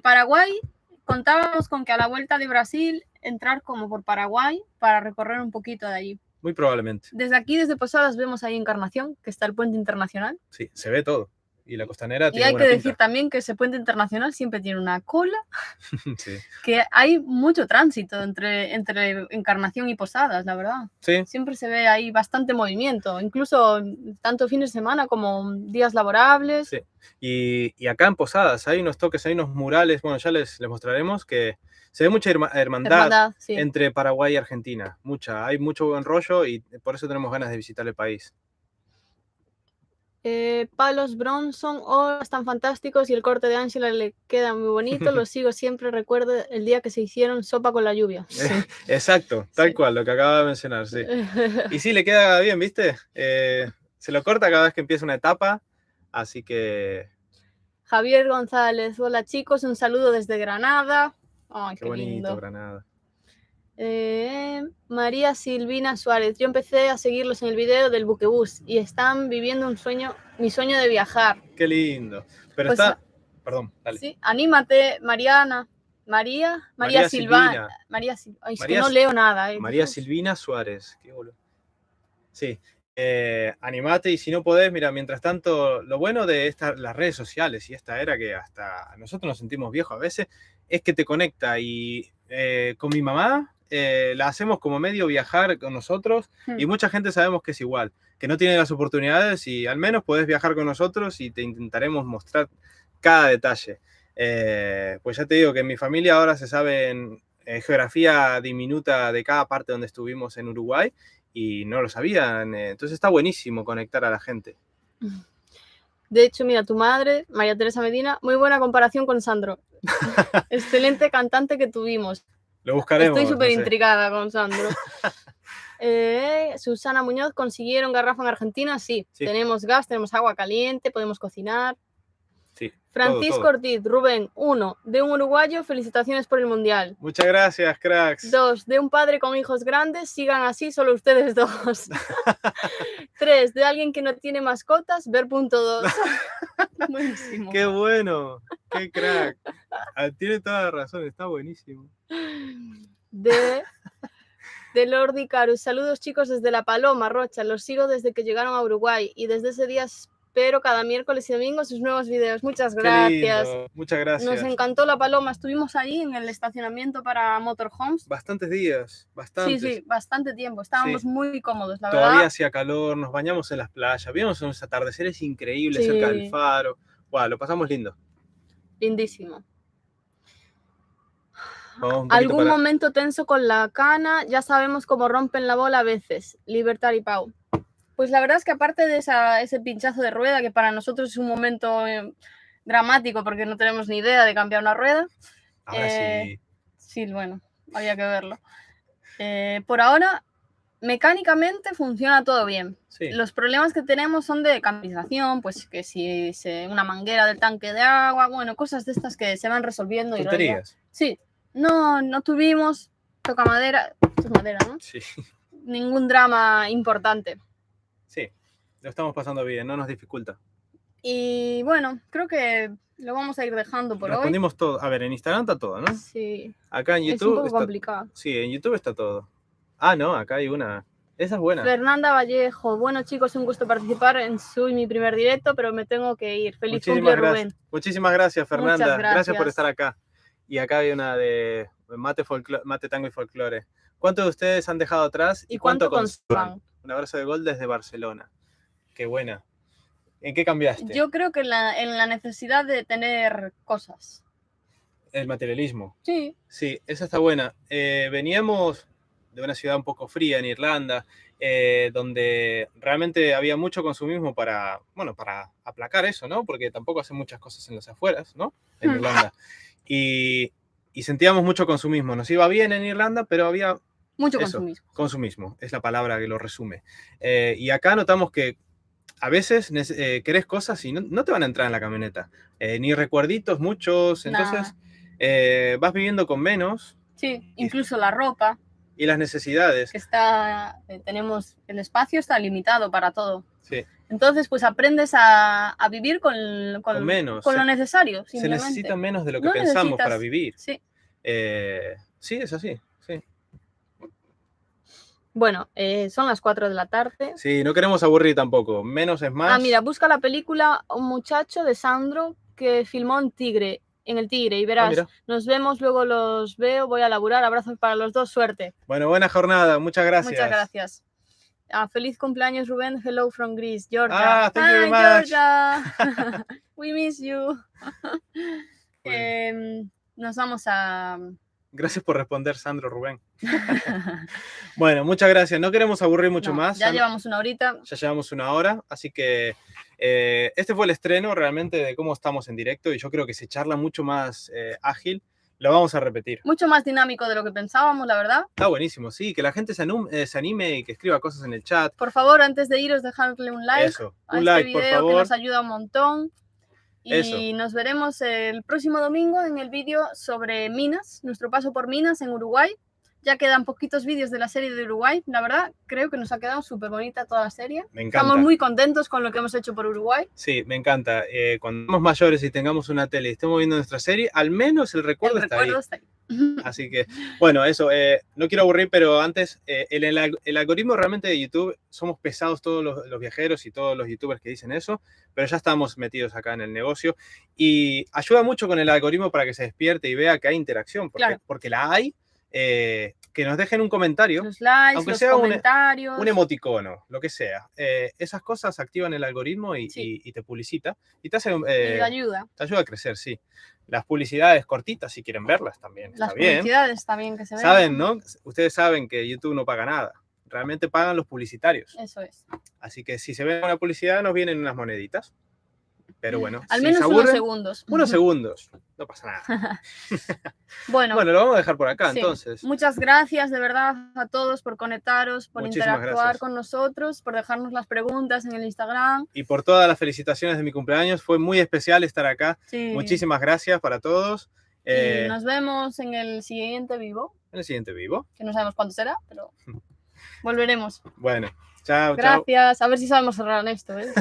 Paraguay, contábamos con que a la vuelta de Brasil, entrar como por Paraguay para recorrer un poquito de allí. Muy probablemente. Desde aquí, desde Posadas, vemos ahí Encarnación, que está el puente internacional. Sí, se ve todo. Y la costanera tiene buena pinta. Y hay que decir también que ese puente internacional siempre tiene una cola. Sí. Que hay mucho tránsito entre Encarnación y Posadas, la verdad. Sí. Siempre se ve ahí bastante movimiento, incluso tanto fines de semana como días laborables. Sí. Y acá en Posadas hay unos toques, hay unos murales, bueno, ya les mostraremos, que se ve mucha hermandad sí. Entre Paraguay y Argentina. Hay mucho buen rollo y por eso tenemos ganas de visitar el país. Palos Bronson, están fantásticos y el corte de Ángela le queda muy bonito, lo sigo siempre, recuerdo el día que se hicieron sopa con la lluvia. Sí. Exacto, tal cual, lo que acaba de mencionar, sí. Y sí, le queda bien, ¿viste? Se lo corta cada vez que empieza una etapa, así que... Javier González, hola chicos, un saludo desde Granada. Ay, qué bonito, lindo. Granada. María Silvina Suárez, yo empecé a seguirlos en el video del buquebús y están viviendo mi sueño de viajar. Qué lindo. Pero pues, perdón, dale. Sí, anímate, Mariana. María Silvana. Que no leo nada. María Silvina Suárez. Qué boludo. Sí, animate y si no podés, mira, mientras tanto, lo bueno de las redes sociales y esta era que hasta nosotros nos sentimos viejos a veces, es que te conecta y con mi mamá la hacemos como medio viajar con nosotros y mucha gente sabemos que es igual, que no tiene las oportunidades y al menos podés viajar con nosotros y te intentaremos mostrar cada detalle. Pues ya te digo que en mi familia ahora se sabe geografía diminuta de cada parte donde estuvimos en Uruguay y no lo sabían. Entonces está buenísimo conectar a la gente. De hecho, mira, tu madre, María Teresa Medina, muy buena comparación con Sandro. Excelente cantante que tuvimos. Lo buscaremos. Estoy súper intrigada con Sandro. Susana Muñoz, ¿consiguieron garrafa en Argentina? Sí. Tenemos gas, tenemos agua caliente, podemos cocinar. Sí. Francisco Ortiz, Rubén, 1, de un uruguayo, felicitaciones por el Mundial. Muchas gracias, cracks. 2, de un padre con hijos grandes, sigan así, solo ustedes 2. 3, de alguien que no tiene mascotas, ver punto 2. Buenísimo. ¡Qué bueno! ¡Qué crack! Tiene toda la razón, está buenísimo. De Lordi Carus, saludos chicos desde La Paloma, Rocha, los sigo desde que llegaron a Uruguay y desde ese día espero cada miércoles y domingo sus nuevos videos. Muchas gracias. Muchas gracias. Nos encantó La Paloma. Estuvimos ahí en el estacionamiento para motorhomes. Bastantes días, bastantes. Sí, bastante tiempo. Estábamos muy cómodos, la Todavía verdad. hacía calor, nos bañamos en las playas, vimos unos atardeceres increíbles cerca del faro. Wow, lo pasamos lindo. Lindísimo. Algún momento tenso con la cana, ya sabemos cómo rompen la bola a veces. Libertad y Pau. Pues la verdad es que aparte de ese pinchazo de rueda, que para nosotros es un momento dramático porque no tenemos ni idea de cambiar una rueda. Ahora sí. Sí, bueno, había que verlo. Por ahora, mecánicamente funciona todo bien. Sí. Los problemas que tenemos son de cambalización, pues que si una manguera del tanque de agua, bueno, cosas de estas que se van resolviendo. ¿Tonterías? Sí, no tuvimos, toca madera, esto es madera, ¿no? Sí. Ningún drama importante. Sí, lo estamos pasando bien, no nos dificulta. Y bueno, creo que lo vamos a ir dejando por hoy. Respondimos todo. A ver, en Instagram está todo, ¿no? Sí. Acá en YouTube es un poco complicado. Sí, en YouTube está todo. Ah, no, acá hay una. Esa es buena. Fernanda Vallejo. Bueno, chicos, un gusto participar en mi primer directo, pero me tengo que ir. Feliz cumple, Rubén. Muchísimas gracias, Fernanda. Muchas gracias por estar acá. Y acá hay una de Mate, Tango y Folclore. ¿Cuántos de ustedes han dejado atrás y cuánto conservan? Un abrazo de gol desde Barcelona. Qué buena. ¿En qué cambiaste? Yo creo que en la necesidad de tener cosas. El materialismo. Sí. Sí, esa está buena. Veníamos de una ciudad un poco fría en Irlanda, donde realmente había mucho consumismo para aplacar eso, ¿no? Porque tampoco hacen muchas cosas en las afueras, ¿no? En Irlanda. Y sentíamos mucho consumismo. Nos iba bien en Irlanda, pero había... Mucho consumismo. Consumismo, es la palabra que lo resume. Y acá notamos que a veces querés cosas y no te van a entrar en la camioneta. Ni recuerditos muchos, entonces vas viviendo con menos. Sí, incluso la ropa. Y las necesidades. Tenemos, el espacio está limitado para todo. Sí. Entonces, pues aprendes a vivir con menos. Con lo necesario, simplemente. Se necesita menos de lo que pensamos para vivir. Sí. Sí, es así. Sí. Bueno, son las 4 de la tarde. Sí, no queremos aburrir tampoco. Menos es más. Ah, mira, busca la película Un muchacho de Sandro que filmó en el Tigre y verás. Nos vemos, luego los veo, voy a laburar. Abrazos para los dos, suerte. Bueno, buena jornada, muchas gracias. Muchas gracias. Feliz cumpleaños, Rubén. Hello from Greece, Georgia. Thank you very much. Georgia. We miss you. Nos vamos a... Gracias por responder, Sandro, Rubén. Bueno, muchas gracias. No queremos aburrir mucho más. Ya llevamos una horita. Ya llevamos una hora, así que este fue el estreno realmente de cómo estamos en directo y yo creo que se charla mucho más ágil. Lo vamos a repetir. Mucho más dinámico de lo que pensábamos, la verdad. Está buenísimo, sí. Que la gente se anime y que escriba cosas en el chat. Por favor, antes de iros, dejadle un like. Eso, un like, video, por favor. Que nos ayuda un montón. Y Eso. Nos veremos el próximo domingo en el vídeo sobre Minas, nuestro paso por Minas en Uruguay. Ya quedan poquitos vídeos de la serie de Uruguay. La verdad, creo que nos ha quedado súper bonita toda la serie. Me encanta. Estamos muy contentos con lo que hemos hecho por Uruguay. Sí, me encanta. Cuando somos mayores y tengamos una tele y estemos viendo nuestra serie, al menos el recuerdo está ahí. Así que, bueno, eso. No quiero aburrir, pero antes, el algoritmo realmente de YouTube, somos pesados todos los viajeros y todos los youtubers que dicen eso, pero ya estamos metidos acá en el negocio y ayuda mucho con el algoritmo para que se despierte y vea que hay interacción, porque la hay. que nos dejen un comentario. Los likes, aunque los sea comentarios. un emoticono, lo que sea. Esas cosas activan el algoritmo y te publicita. Y te hace, y ayuda. Te ayuda a crecer, sí. Las publicidades cortitas, si quieren verlas también. Las está bien. publicidades también que se ven. Saben, ¿no? Ustedes saben que YouTube no paga nada. Realmente pagan los publicitarios. Eso es. Así que si se ve una publicidad, nos vienen unas moneditas. Pero bueno, al si menos se aburren, unos segundos. Unos segundos, no pasa nada. Bueno, lo vamos a dejar por acá, sí. entonces. Muchas gracias de verdad a todos por conectaros, por Muchísimas interactuar gracias. con nosotros, por dejarnos las preguntas en el Instagram. Y por todas las felicitaciones de mi cumpleaños. Fue muy especial estar acá. Sí. Muchísimas gracias para todos. Y nos vemos en el siguiente vivo. En el siguiente vivo. Que no sabemos cuándo será, pero volveremos. Bueno, chao, gracias. chao. A ver si sabemos cerrar esto, ¿eh?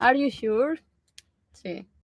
Are you sure? Sí.